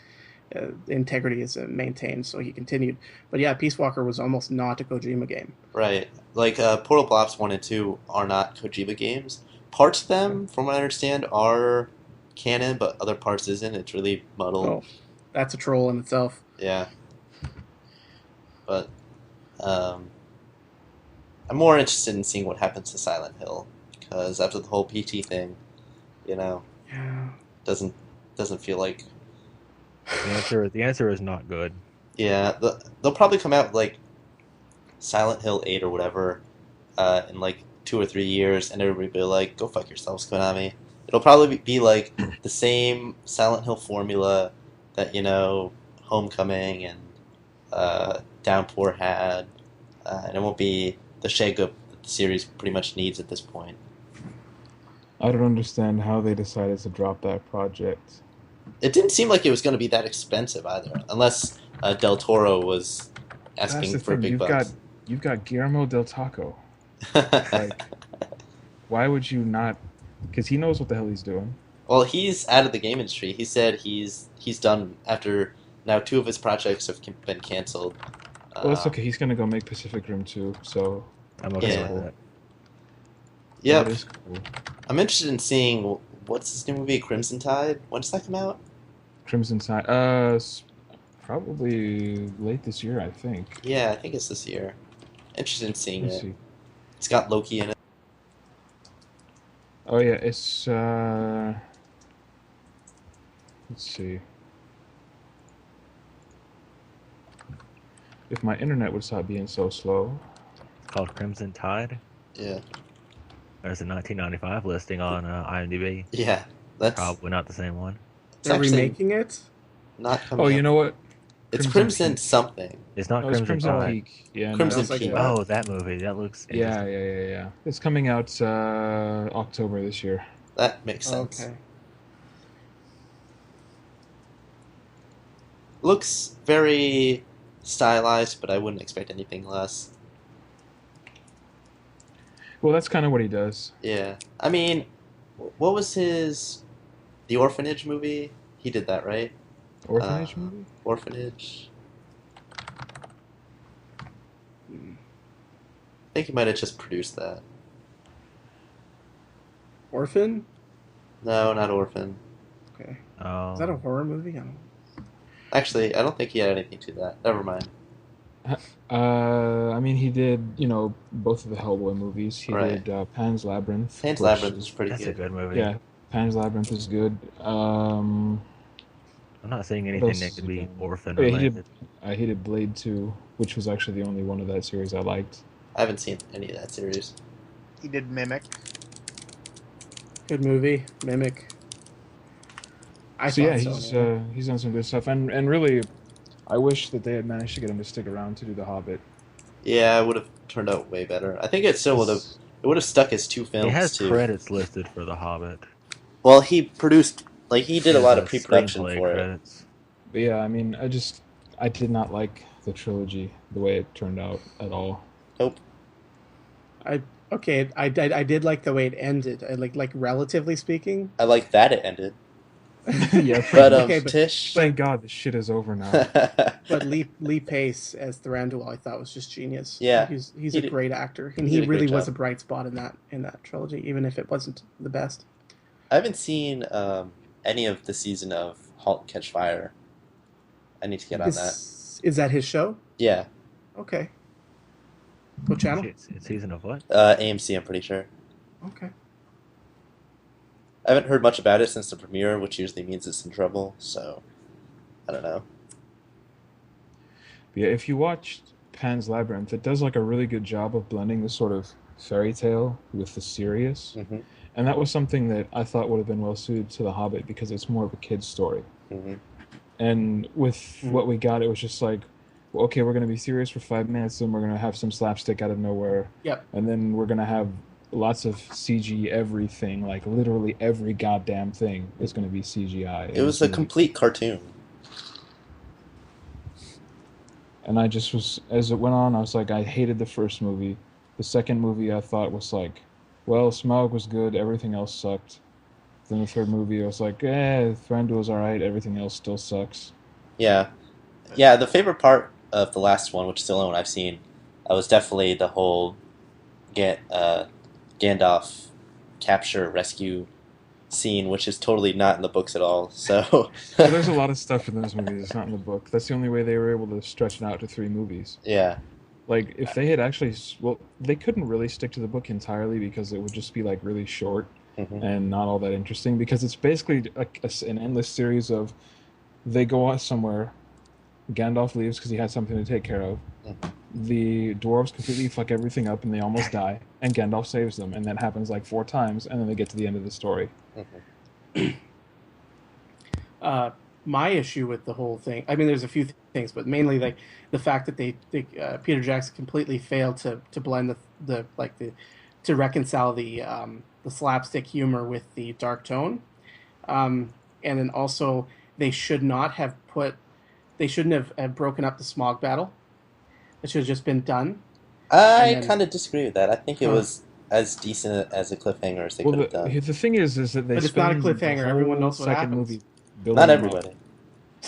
integrity is maintained. So he continued. But yeah, Peace Walker was almost not a Kojima game. Right, like Portable Apps 1 and 2 are not Kojima games. Parts of them, from what I understand, are canon, but other parts isn't. It's really muddled. Oh, that's a troll in itself. Yeah, but I'm more interested in seeing what happens to Silent Hill, because after the whole PT thing, Yeah. doesn't feel like. The answer is not good. Yeah, they'll probably come out with, like, Silent Hill 8 or whatever in like 2 or 3 years, and everybody will be like, "Go fuck yourselves, Konami." It'll probably be like the same Silent Hill formula that Homecoming and Downpour had, and it won't be the shake-up that the series pretty much needs at this point. I don't understand how they decided to drop that project. It didn't seem like it was going to be that expensive either, unless Del Toro was asking for big bucks. You've got Guillermo del Taco. Like, why would you not? Because he knows what the hell he's doing. Well, he's out of the game industry. He said he's done after now 2 of his projects have been canceled. Well, that's okay. He's gonna go make Pacific Rim 2, so I'm okay Yeah. with that. Yep. that is cool. I'm interested in seeing what's his new movie, Crimson Tide. When does that come out? Crimson Tide. Probably late this year, I think. Yeah, I think it's this year. Interested in seeing Let's it. see. It's got Loki in it. Oh yeah, it's let's see. If my internet would stop being so slow. It's called Crimson Tide. Yeah. There's a 1995 listing on IMDb. Yeah. That's Probably not the same one. it's They're actually remaking it. not coming Oh, out. you know what? It's Crimson Crimson Peak. something. It's not Oh, it's Crimson Crimson Tide. Peak. Yeah, Crimson Sounds like Peak. it. Oh, that movie. That looks Yeah, interesting. yeah. It's coming out October this year. That makes sense. Okay. Looks very stylized, but I wouldn't expect anything less. Well, that's kind of what he does. Yeah. I mean, what was the Orphanage movie? He did that, right? Orphanage movie? Orphanage. I think he might have just produced that. Orphan. No, not Orphan. Okay. Oh. Is that a horror movie? I don't know. Actually, I don't think he had anything to that. Never mind. I mean, he did, both of the Hellboy movies. He Right. did Pan's Labyrinth. Pan's which Labyrinth is pretty That's a good. good movie. Yeah, Pan's Labyrinth is good. I'm not seeing What anything else that is could be good? orphan Oh, yeah, he related. did. I hated Blade 2, which was actually the only one of that series I liked. I haven't seen any of that series. He did Mimic. Good movie. Mimic. So yeah, anyway. he's done some good stuff, and really, I wish that they had managed to get him to stick around to do The Hobbit. Yeah, it would have turned out way better. I think it still would have. It would have stuck as 2 It films has too. credits listed for The Hobbit. Well, he produced, like, he did a There's lot of pre-production screenplay for it. credits. But yeah, I mean, I did not like the trilogy the way it turned out at all. Nope. I did like the way it ended. Like relatively speaking. I like that it ended. Yeah, But Okay, but Tish. thank God this shit is over now. but Lee Pace as Thranduil, I thought was just genius. Yeah. he's He a did- great actor, and he he did a great really was a job. bright spot in that trilogy, even if it wasn't the best. I haven't seen any of the season of *Halt and Catch Fire*. I need to get on that. Is that his show? Yeah, Okay. What channel? It's season of what? AMC. I'm pretty sure. Okay. I haven't heard much about it since the premiere, which usually means it's in trouble. So, I don't know. But yeah, if you watched Pan's Labyrinth, it does like a really good job of blending the sort of fairy tale with the serious. Mm-hmm. And that was something that I thought would have been well suited to The Hobbit because it's more of a kid's story. Mm-hmm. And with what we got, it was just like, well, okay, we're going to be serious for 5 minutes, and we're going to have some slapstick out of nowhere. Yep. And then we're going to have lots of CG everything, like literally every goddamn thing is going to be CGI. It was a complete cartoon. And I just was, as it went on, I was like, I hated the first movie. The second movie I thought was like, well, Smaug was good, everything else sucked. Then the third movie I was like, Thranduil's alright, everything else still sucks. Yeah. Yeah, the favorite part of the last one, which is the only one I've seen, was definitely the whole Gandalf capture rescue scene, which is totally not in the books at all. So So there's a lot of stuff in those movies that's not in the book. That's the only way they were able to stretch it out to 3 movies. yeah, Like, if they had actually... Well, they couldn't really stick to the book entirely because it would just be, like, really short Mhm. and not all that interesting. Because it's basically an endless series of... They go out somewhere, Gandalf leaves because he had something to take care of. Mhm. The dwarves completely fuck everything up and they almost die. And Gandalf saves them. And that happens, like, 4 times. And then they get to the end of the story. Mhm. My issue with the whole thing, I mean, there's a few things, but mainly like the fact that they Peter Jackson completely failed to blend to reconcile the slapstick humor with the dark tone, and then also they shouldn't have broken up the Smaug battle. It should have just been done. I And then- kind of disagree with that. I think it Huh. was as decent as a cliffhanger as they Well, could have done. the thing is that they But it's not a spend the cliffhanger. Everyone whole knows what second happens. movie building Not him up. everybody.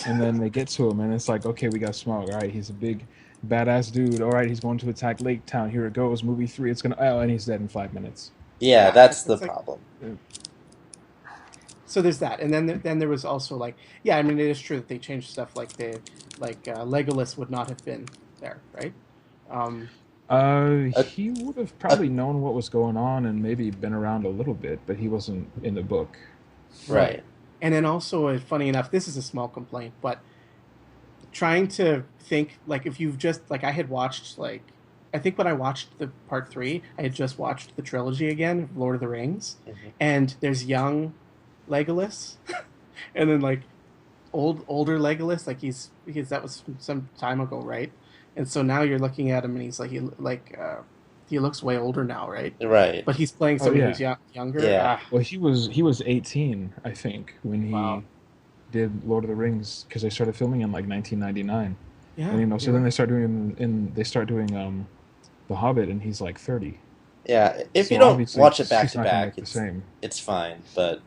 And then they get to him, and it's like, okay, we got Smaug. All right, he's a big, badass dude. All right, he's going to attack Lake Town. Here it goes. Movie 3. It's gonna. Oh, and he's dead in 5 minutes. Yeah, Yeah, that's it's the like- problem. So there's that, and then there was also like, yeah, I mean, it is true that they changed stuff like Legolas would not have been there, right? He would have probably known what was going on and maybe been around a little bit, but he wasn't in the book. Right. And then also, funny enough, this is a small complaint, but trying to think, like, if you've just, like, I had watched, like, I think when I watched the part 3, I had just watched the trilogy again, of Lord of the Rings, Mhm. and there's young Legolas, and then, like, older Legolas, like, he's that was some time ago, right? And so now you're looking at him, and he's, like, he looks way older now, right? Right. But he's playing somebody yeah. who's younger. Yeah. Well, he was 18, I think, when he Wow. did Lord of the Rings because they started filming in like 1999. Yeah. And so you're then right. they start doing The Hobbit, and he's like 30. Yeah, if So you don't obviously watch it back he's to not gonna back, look the it's same. fine. But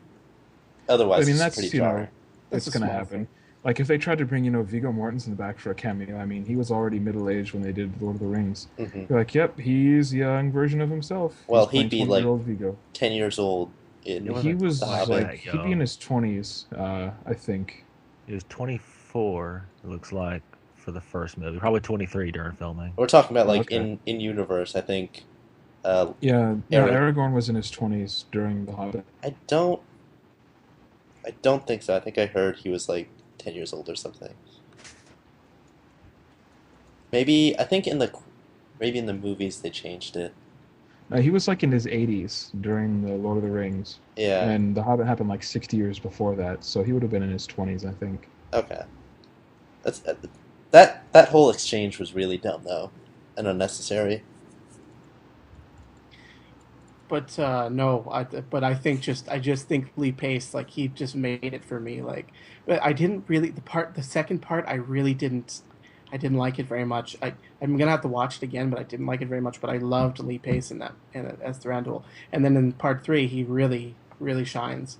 otherwise, I mean, it's that's pretty you know, jarring. That's it's a gonna small happen. thing. Like if they tried to bring Viggo Mortensen back for a cameo, I mean, he was already middle aged when they did Lord of the Rings. Hmm. You're like, yep, he's a young version of himself. Well, He's he'd be, playing like, 20-year-old Viggo. 10 years old. In He He was The Hobbit. like that he'd be in young. his 20s, I think. He was 24, it looks like, for the first movie. Probably 23 during filming. We're talking about like Okay. in universe. I think. Yeah, Arag- Aragorn was in his 20s during The Hobbit. I don't think so. I think I heard he was like 10 years old or something. Maybe I think in the movies they changed it. He was like in his 80s during the Lord of the Rings, Yeah. and The Hobbit happened like 60 years before that, so he would have been in his 20s, I think. Okay. That's that whole exchange was really dumb though. and unnecessary. But no, I just think Lee Pace, like, he just made it for me. Like, but I didn't really the second part I didn't like it very much. I'm gonna have to watch it again, but I didn't like it very much. But I loved Lee Pace in that and as Thranduil, and then in part 3 he really shines.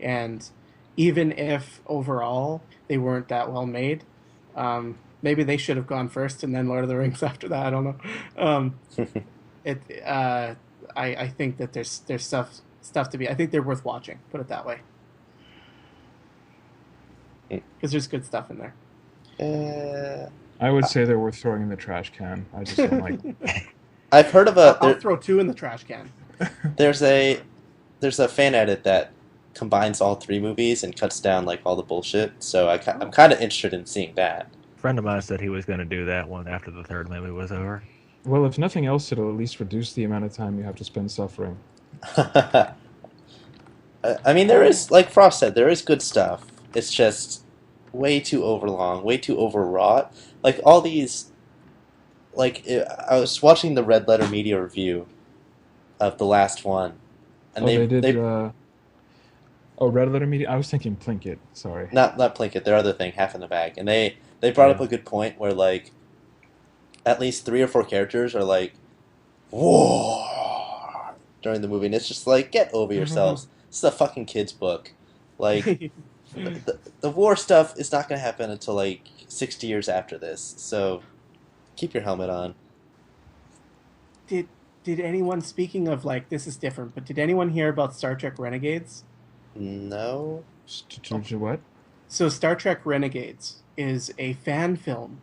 And even if overall they weren't that well made, maybe they should have gone first and then Lord of the Rings after that. I don't know. It I think that there's stuff to be. I think they're worth watching. Put it that way, because there's good stuff in there. I would say they're worth throwing in the trash can. I just don't like. I've heard of I'll throw 2 in the trash can. There's a fan edit that combines all 3 movies and cuts down like all the bullshit. So I'm kind of interested in seeing that. A friend of mine said he was going to do that one after the 3rd movie was over. Well, if nothing else, it'll at least reduce the amount of time you have to spend suffering. I mean, there is, like Frost said, there is good stuff. It's just way too overlong, way too overwrought. Like, all these... Like, I was watching the Red Letter Media review of the last one. And they did... Red Letter Media? I was thinking Plinkett, sorry. Not Plinkett, their other thing, Half in the Bag. And they brought up a good point where, like, at least 3 or 4 characters are like, whoa, during the movie. And it's just like, get over yourselves. This is a fucking kid's book. Like, the war stuff is not going to happen until, like, 60 years after this. So, keep your helmet on. Did anyone, speaking of, like, this is different, but did anyone hear about Star Trek Renegades? No. What? So Star Trek Renegades is a fan film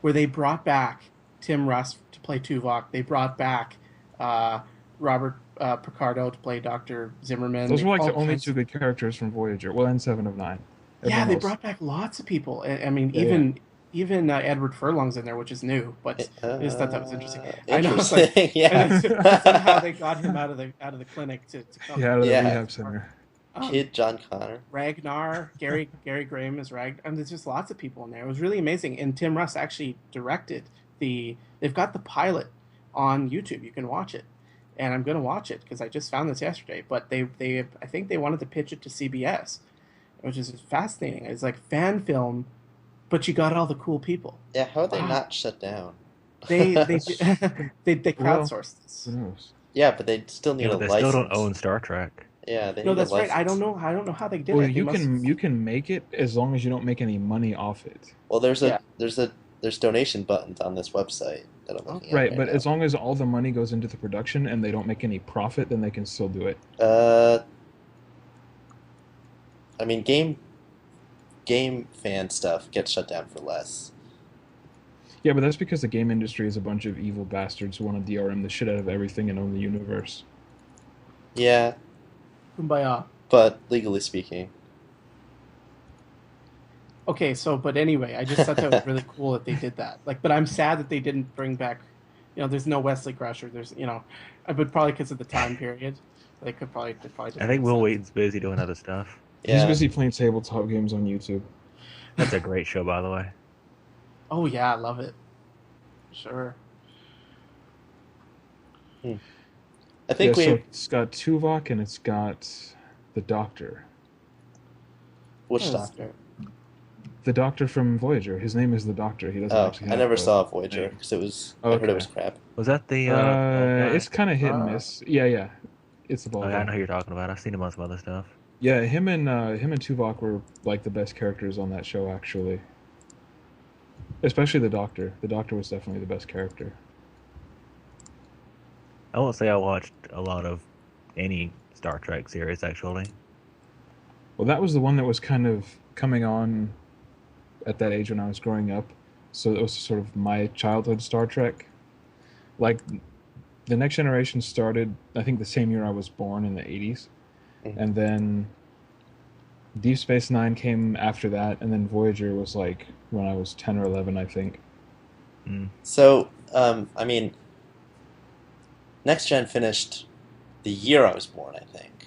where they brought back Tim Russ to play Tuvok. They brought back Robert Picardo to play Dr. Zimmerman. Those were like the only 2 good characters from Voyager. Well, and 7 of 9. Yeah, they brought back lots of people. I mean, even Edward Furlong's in there, which is new, but I just thought that was interesting. I know, it's like, yeah. somehow they got him out of the clinic to come. Yeah, out of the rehab center. Kid John Connor. Ragnar, Gary Graham is Ragnar. And there's just lots of people in there. It was really amazing. And Tim Russ actually directed they've got the pilot on YouTube. You can watch it. And I'm going to watch it because I just found this yesterday. But I think they wanted to pitch it to CBS, which is fascinating. It's like fan film, but you got all the cool people. Yeah, how are they not shut down? They crowdsourced this. Who knows? Yeah, but they still need a they license. still don't own Star Trek. Yeah, they No, need that's a license. right. I don't know how they did Well, it. you can make it as long as you don't make any money off it. Well, there's donation buttons on this website that I'm looking at. Right, but as long as all the money goes into the production and they don't make any profit, then they can still do it. I mean, game fan stuff gets shut down for less. Yeah, but that's because the game industry is a bunch of evil bastards who want to DRM the shit out of everything and own the universe. Yeah, Kumbaya. but legally speaking. Okay, but anyway, I just thought that was really cool that they did that. Like, but I'm sad that they didn't bring back, there's no Wesley Crusher. There's, but probably because of the time period, they probably. I think Will Wheaton's busy doing other stuff. Yeah. He's busy playing tabletop games on YouTube. That's a great show, by the way. Oh yeah, I love it. Sure. I think so it's got Tuvok and it's got the Doctor. Which Doctor? The Doctor from Voyager. His name is the Doctor. He doesn't actually have I never saw Voyager because it was. I heard it was crap. Was that the? It's kind of hit and miss. Yeah. It's the ball. I know who you're talking about. I've seen him on some other stuff. Yeah, him and Tuvok were like the best characters on that show, actually. Especially the Doctor. The Doctor was definitely the best character. I won't say I watched a lot of any Star Trek series, actually. Well, that was the one that was kind of coming on at that age when I was growing up. So it was sort of my childhood Star Trek. Like, The Next Generation started, I think, the same year I was born in the 80s. Mm-hmm. And then Deep Space Nine came after that, and then Voyager was like when I was 10 or 11, I think. So, I mean, Next Gen finished the year I was born, I think.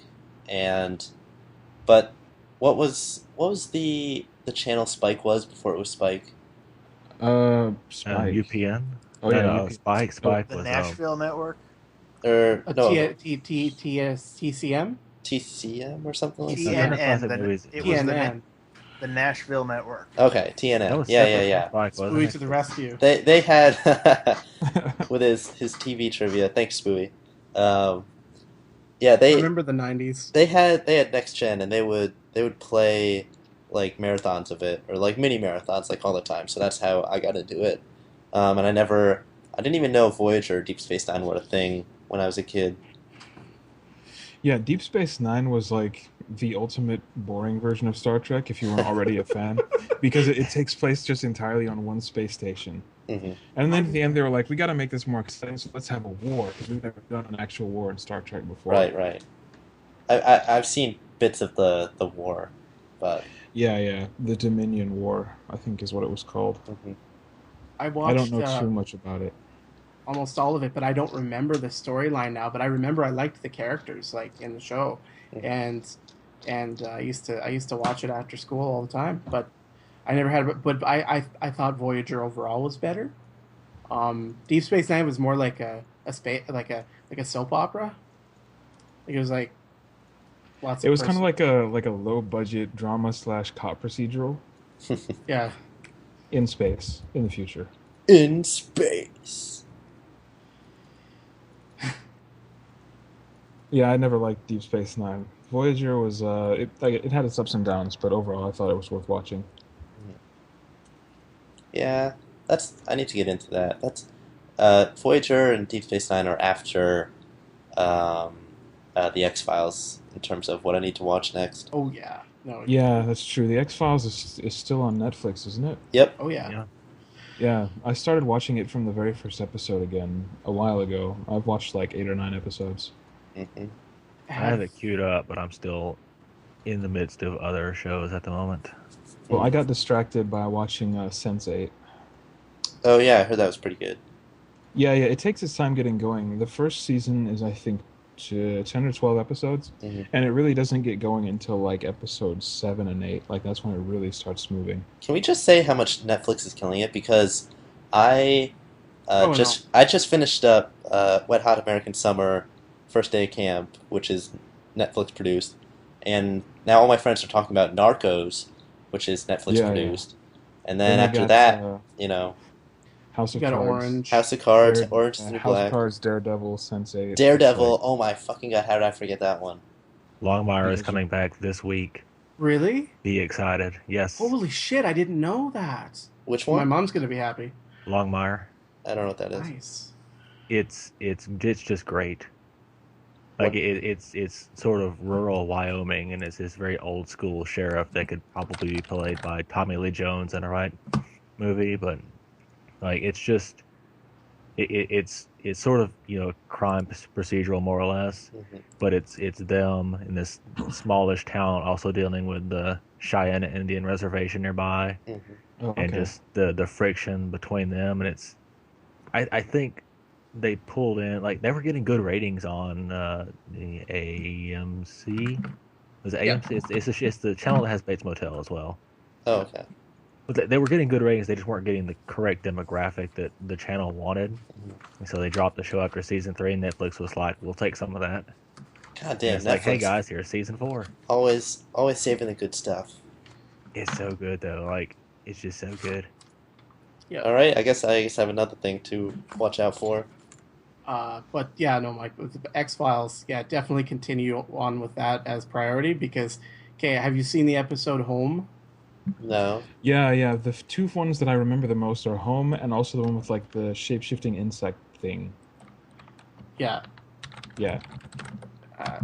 But what was the channel Spike was before it was Spike? Spike. UPN? Oh No, yeah, no, Spike The was Nashville Network. Or no, TCM? TCM or something like that. Turner TNN. Classic Movies. It was TNN. the Nashville Network. Okay, That TNN. was Yeah, separate yeah, from yeah. Spike, wasn't Spooey it? to the rescue. They had with his TV trivia. Thanks, Spooey. Yeah, Remember the 90s? they had Next Gen, and they would play like marathons of it, or like mini marathons, like all the time. So that's how I got into it. And I didn't even know Voyager or Deep Space Nine were a thing when I was a kid. Yeah, Deep Space Nine was like the ultimate boring version of Star Trek if you weren't already a fan, because it takes place just entirely on one space station. Hmm. And then at the end they were like, we got to make this more exciting, so let's have a war, because we've never done an actual war in Star Trek before. Right, right. I've seen bits of the war, but Yeah, the Dominion War, I think is what it was called. mhm. I I watched don't know too much about it. almost all of it, but I don't remember the storyline now. But I remember I liked the characters like in the show, Mhm. and I used to watch it after school all the time. But I never had. But I thought Voyager overall was better. Deep Space Nine was more like a space like a soap opera. Like it was like lots. It Of was kind of like a low budget drama / cop procedural yeah. in space in the future. In space. Yeah, I never liked Deep Space Nine. Voyager was it had its ups and downs, but overall I thought it was worth watching. Yeah, I need to get into that. That's Voyager and Deep Space Nine are after um, the X-Files in terms of what I need to watch next. Oh yeah. No. Yeah, that's true. The X-Files is still on Netflix, isn't it? Yep. Oh yeah. Yeah. Yeah, I started watching it from the very first episode again a while ago. I've watched like 8 or 9 episodes. Hmm. I have it queued up, but I'm still in the midst of other shows at the moment. Well, I got distracted by watching Sense8. Oh yeah, I heard that was pretty good. Yeah, it takes its time getting going. The first season is, I think, 10 or 12 episodes, Hmm. and it really doesn't get going until like episodes 7 and 8. Like that's when it really starts moving. Can we just say how much Netflix is killing it? Because I Oh, I just finished up Wet Hot American Summer, First Day of Camp, which is Netflix produced, and now all my friends are talking about Narcos, which is Netflix Yeah. produced, and then they after got, that, you know, House You of got Cards, Orange. House of Cards, Dare- Orange is the New House of Black, Cards, Daredevil, Sense8. Daredevil. It's like- Oh my fucking god, how did I forget that one? Longmire is Because- coming back this week. Really? Be excited. Yes. Holy shit! I didn't know that. Which My one? mom's gonna be happy. Longmire. I don't know what that is. Nice. It's just great. Like What? it's sort of rural Wyoming, and it's this very old school sheriff that could probably be played by Tommy Lee Jones in a right movie, but like it's just it's sort of crime procedural more or less, Mhm. but it's them in this smallish town also dealing with the Cheyenne Indian reservation nearby, Mhm. Oh, and okay. just the friction between them, and it's I think they pulled in, like, they were getting good ratings on the AMC. Was it Yeah. AMC? It's the channel that has Bates Motel as well. Oh, okay. But they were getting good ratings. They just weren't getting the correct demographic that the channel wanted. And so they dropped the show after season 3. And Netflix was like, "We'll take some of that." God And damn, it's Netflix. like, "Hey guys, here's season 4." Always saving the good stuff. It's so good though. Like, it's just so good. All right, I guess I have another thing to watch out for. But yeah, no, Mike, with the X-Files, yeah, definitely continue on with that as priority because, okay, have you seen the episode Home? No. Yeah. The two ones that I remember the most are Home and also the one with like the shape-shifting insect thing. Yeah. Yeah. Is that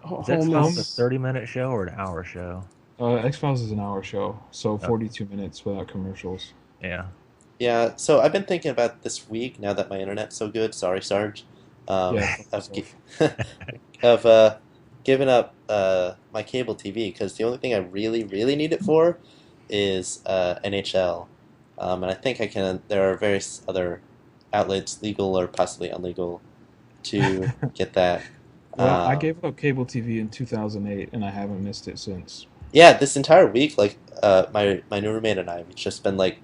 Home supposed to is 30-minute show or an hour show? X-Files is an hour show, so 42 minutes without commercials. Yeah. Yeah, so I've been thinking about this week, now that my internet's so good, sorry Sarge, Yeah, of, giving up my cable TV, because the only thing I really, really need it for is NHL. And I think there are various other outlets, legal or possibly illegal, to get that. Well, I gave up cable TV in 2008, and I haven't missed it since. Yeah, this entire week, like my new roommate and I, we've just been like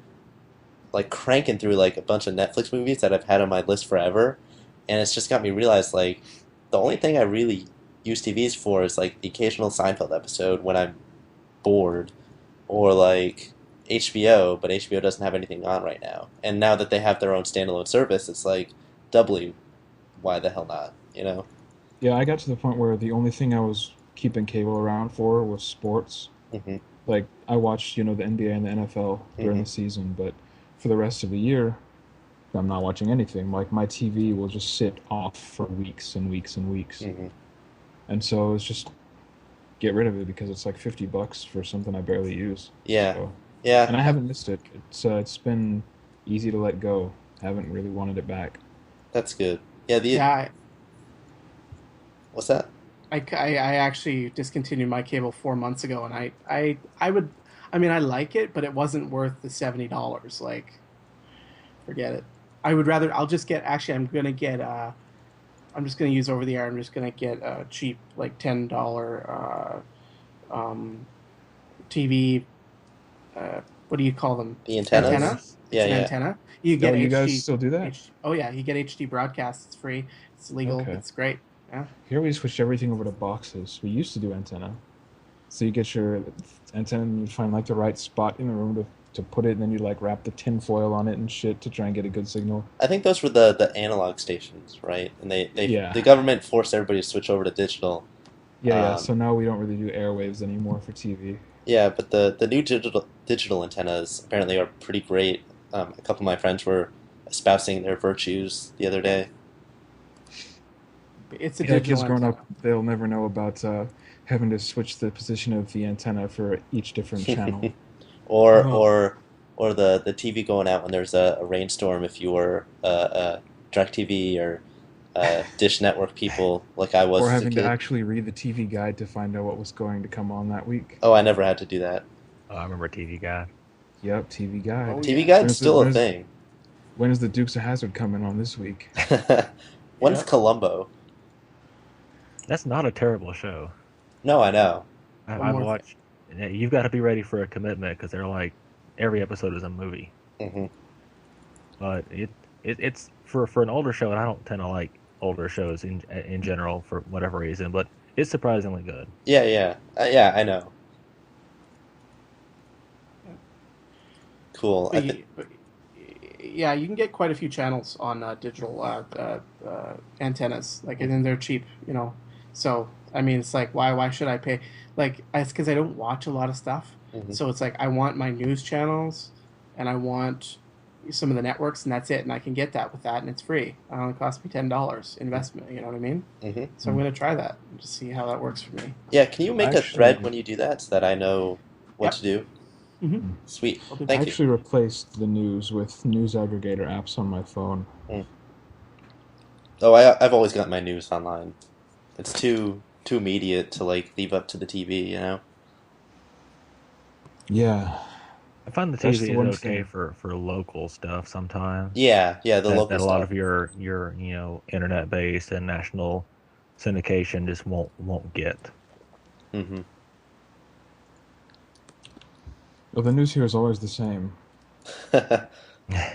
like cranking through like a bunch of Netflix movies that I've had on my list forever, and it's just got me realize like the only thing I really use TVs for is like the occasional Seinfeld episode when I'm bored, or like HBO, but HBO doesn't have anything on right now. And now that they have their own standalone service, it's like doubly why the hell not, you know? Yeah, I got to the point where the only thing I was keeping cable around for was sports. Hmm. Like I watched, the NBA and the NFL during Mhm. the season, but for the rest of the year, I'm not watching anything. Like my TV will just sit off for weeks and weeks and weeks. Hmm. And so it's just get rid of it because it's like $50 for something I barely use. Yeah, So, yeah, and I haven't missed it. It's been easy to let go. Haven't really wanted it back. that's good. Yeah, Yeah, what's that? I actually discontinued my cable 4 months ago, and I would, I mean, I like it, but it wasn't worth the $70. Like, forget it. I would rather. I'll just get. Actually, I'm gonna get. I'm just gonna use over the air. I'm just gonna get a cheap, like $10 TV. What do you call them? The antennas? Antenna. It's Yeah, an yeah. antenna. You get Oh, you HD. guys still do that? Oh yeah, you get HD broadcast. It's free. It's legal. Okay. It's great. Yeah. Here we switched everything over to boxes. We used to do antenna. So you get your antenna and you find like the right spot in the room to put it, and then you like wrap the tin foil on it and shit to try and get a good signal. I think those were the analog stations, right? And Yeah. the government forced everybody to switch over to digital. Yeah. Um, So now we don't really do airwaves anymore for TV. Yeah, but the new digital antennas apparently are pretty great. A couple of my friends were espousing their virtues the other day. It's a Yeah, digital kids growing antenna. up, they'll never know about having to switch the position of the antenna for each different channel. Or Uh-huh. or the TV going out when there's a rainstorm if you were DirecTV or Dish Network people like I was Or as a having to kid. actually read the TV guide to find out what was going to come on that week. Oh, I never had to do that. Oh, I remember TV Guide. Yep, TV guide. Oh, TV yeah. Guide's When's the, still a when's, thing. when is the Dukes of Hazzard coming on this week? When's Yeah. Columbo? That's not a terrible show. No, I know. One I've more thing. watched. You've got to be ready for a commitment because they're like every episode is a movie. Hmm. But it's for an older show, and I don't tend to like older shows in general for whatever reason. But it's surprisingly good. Yeah, yeah, I know. Cool. I think. But yeah, you can get quite a few channels on digital antennas, like, and then they're cheap, So I mean, it's like, why should I pay? Like, it's because I don't watch a lot of stuff, Mhm. so it's like I want my news channels, and I want some of the networks, and that's it, and I can get that with that, and it's free. It only costs me $10 investment. You know what I mean? Hmm. So I'm gonna try that and just see how that works for me. Yeah, can you make a Actually- thread when you do that so that I know what Yep. to do? Mm-hmm. Sweet. I'll do I Thank you. actually replaced the news with news aggregator apps on my phone. Oh, I've always got my news online. It's too immediate to like leave up to the TV, you know? Yeah. I find the That's TV the is one okay thing. for local stuff sometimes. Yeah, the that local that a stuff. lot of your internet based and national syndication just won't get. Hmm. Well, the news here is always the same.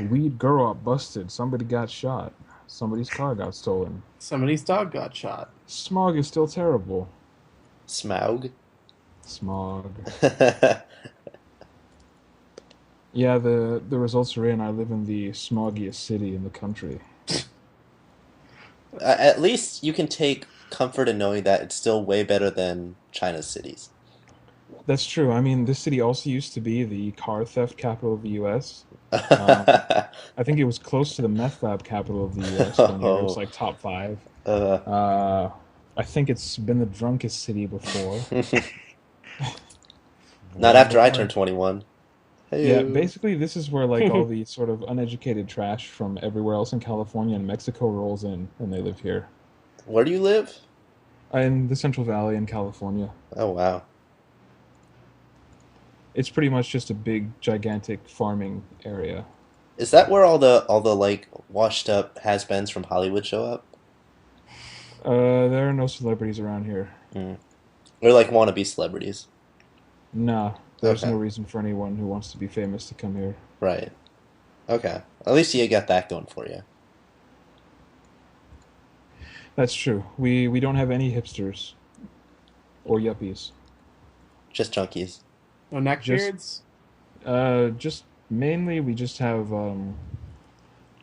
Weed grow up busted. Somebody got shot. Somebody's car got stolen. Somebody's dog got shot. Smog is still terrible. Smaug. Smog. Yeah, the results are in. I live in the smoggiest city in the country. At least you can take comfort in knowing that it's still way better than China's cities. That's true. I mean, this city also used to be the car theft capital of the U.S. I think it was close to the meth lab capital of the U.S. One year. It was like top 5. I think it's been the drunkest city before. Not after I turned 21. Yeah, Hey-o. basically this is where like all the sort of uneducated trash from everywhere else in California and Mexico rolls in, and they live here. Where do you live? In the Central Valley in California. Oh, wow. It's pretty much just a big, gigantic farming area. Is that where all the like washed up has-beens from Hollywood show up? There are no celebrities around here. Or like wannabe celebrities? Nah, there's Okay. no reason for anyone who wants to be famous to come here. Right. Okay. At least you got that going for you. That's true. We don't have any hipsters or yuppies. Just junkies. No Just neckbeards. just mainly we just have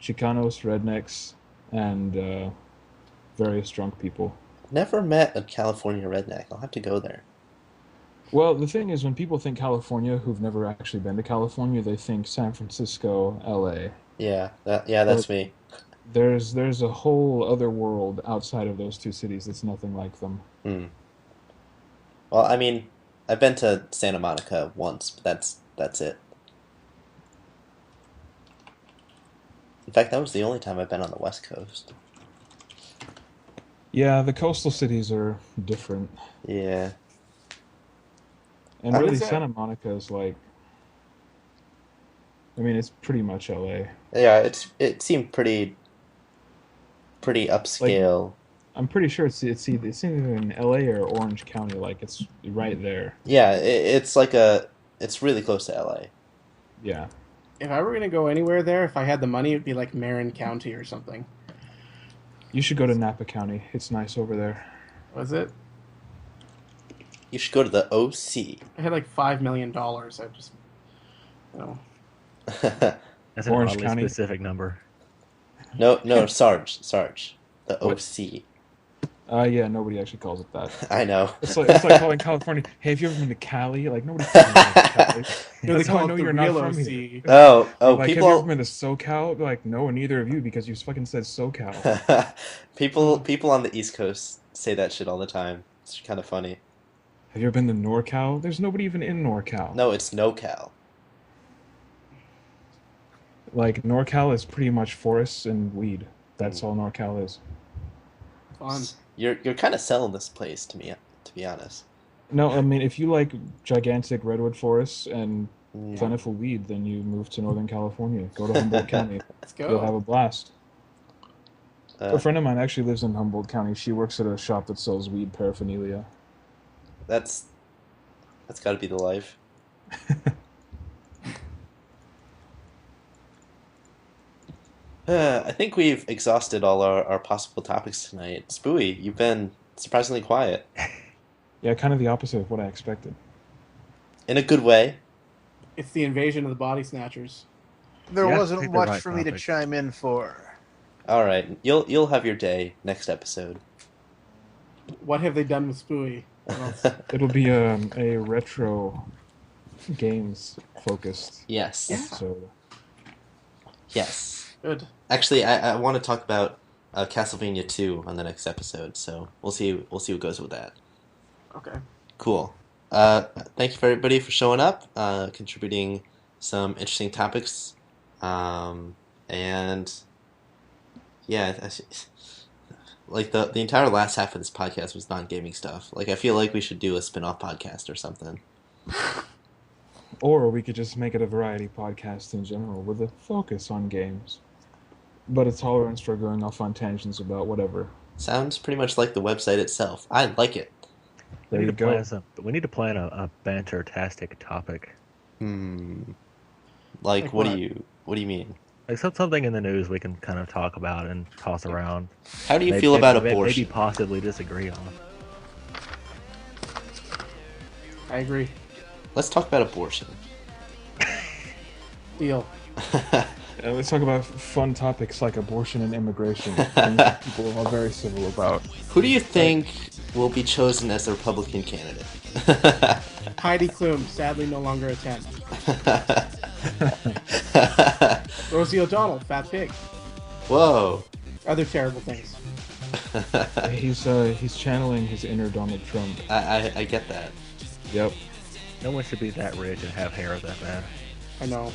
Chicanos, rednecks, and various drunk people. Never met a California redneck. I'll have to go there. Well, the thing is, when people think California, who've never actually been to California, they think San Francisco, L.A. Yeah, that's But me. there's a whole other world outside of those two cities that's nothing like them. Hmm. Well, I mean, I've been to Santa Monica once, but that's it. In fact, that was the only time I've been on the West Coast. Yeah, the coastal cities are different, Yeah. and What really is that? Santa Monica is like, I mean, it's pretty much L.A. Yeah, it seemed pretty Like, upscale. I'm pretty sure it's either in L.A. or Orange County. Like, it's right there. Yeah, it's really close to LA. Yeah. If I were gonna go anywhere there, if I had the money, it'd be like Marin County or something. You should go to Napa County. It's nice over there. Was it? You should go to the OC. I had like $5 million. I just, you know, That's an Orange oddly County. specific number. No, Sarge, the What? OC. Yeah, nobody actually calls it that. I know. It's like calling California. Hey, have you ever been to Cali? Like nobody calls it Cali. they That's how I call know it the you're not real from OC. here. Oh, Like, have you ever people, been to SoCal? They're like, no, neither of you, because you fucking said SoCal. people on the East Coast say that shit all the time. It's kind of funny. Have you ever been to NorCal? There's nobody even in NorCal. No, it's NoCal. Like, NorCal is pretty much forests and weed. That's Mm. all NorCal is. Fun. You're kind of selling this place to me, to be honest. No, I mean, if you like gigantic redwood forests and Mm. plentiful weed, then you move to Northern California. Go to Humboldt County. Let's You'll have go. a blast. A Uh, friend of mine actually lives in Humboldt County. She works at a shop that sells weed paraphernalia. that's got to be the life. I think we've exhausted all our possible topics tonight. Spooey, you've been surprisingly quiet. Yeah, kind of the opposite of what I expected. In a good way. It's the invasion of the body snatchers. There Yeah, I wasn't picked the much right for me to topic. chime in for. All right, you'll have your day next episode. What have they done with Spooey? What else? It'll be a retro games focused Yes. episode. Yes. Good. Actually, I want to talk about Castlevania 2 on the next episode, so we'll see what goes with that. Okay. Cool. Thank you for everybody for showing up, contributing some interesting topics, and yeah, like the entire last half of this podcast was non-gaming stuff. Like I feel like we should do a spin-off podcast or something. Or we could just make it a variety podcast in general with a focus on games. But a tolerance for going off on tangents about whatever. Sounds pretty much like the website itself. I like it. There you go. We need to plan a banter-tastic topic. Like Like what what? do you mean? Like something in the news we can kind of talk about and toss around. How do you feel about abortion? Maybe possibly disagree on. I agree. Let's talk about abortion. Deal. Let's talk about fun topics like abortion and immigration. Things that people are very civil about. Who do you think will be chosen as the Republican candidate? Heidi Klum, sadly no longer attend. Rosie O'Donnell, fat pig. Whoa. Other terrible things. He's channeling his inner Donald Trump. I get that. Yep. No one should be that rich and have hair that bad. I know. I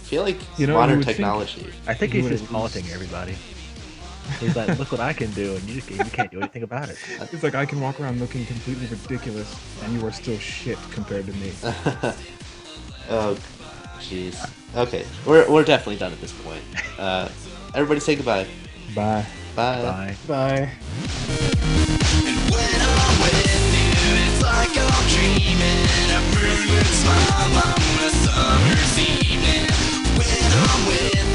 feel like You know, you modern would think- technology. I think You he's would just at least- taunting everybody. He's like, look what I can do, and you can't do anything about it. It's like I can walk around looking completely ridiculous, and you are still shit compared to me. Oh, jeez. Okay, we're definitely done at this point. Everybody say goodbye. Bye. Bye. Bye. Bye. When I'm with you, it's like I'm dreaming. A moonlit smile on a summer's evening. When I'm with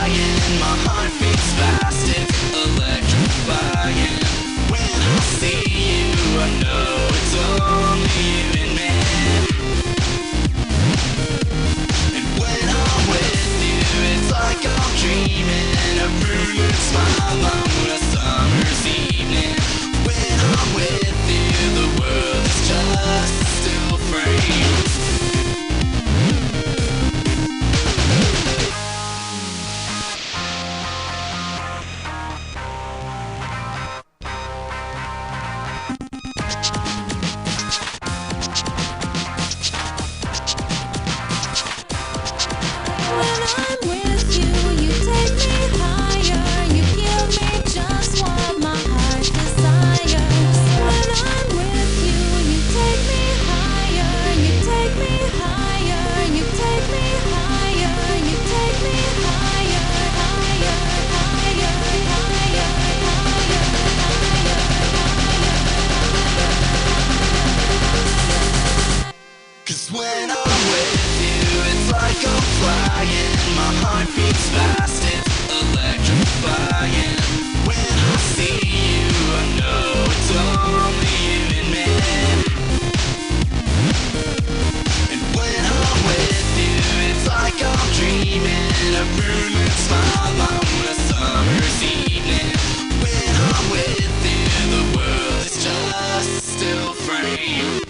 flying, my heart beats fast, it's electrifying. When I see you, I know it's only you and me. And when I'm with you, it's like I'm dreaming. A moonlit smile on a summer's evening. When I'm with you, the world is just still free. Cause when I'm with you, it's like I'm flying. My heart beats fast, it's electrifying. When I see you, I know it's only you and me. And when I'm with you, it's like I'm dreaming. A moonlit smile on a summer's evening. When I'm with you, the world is just still free.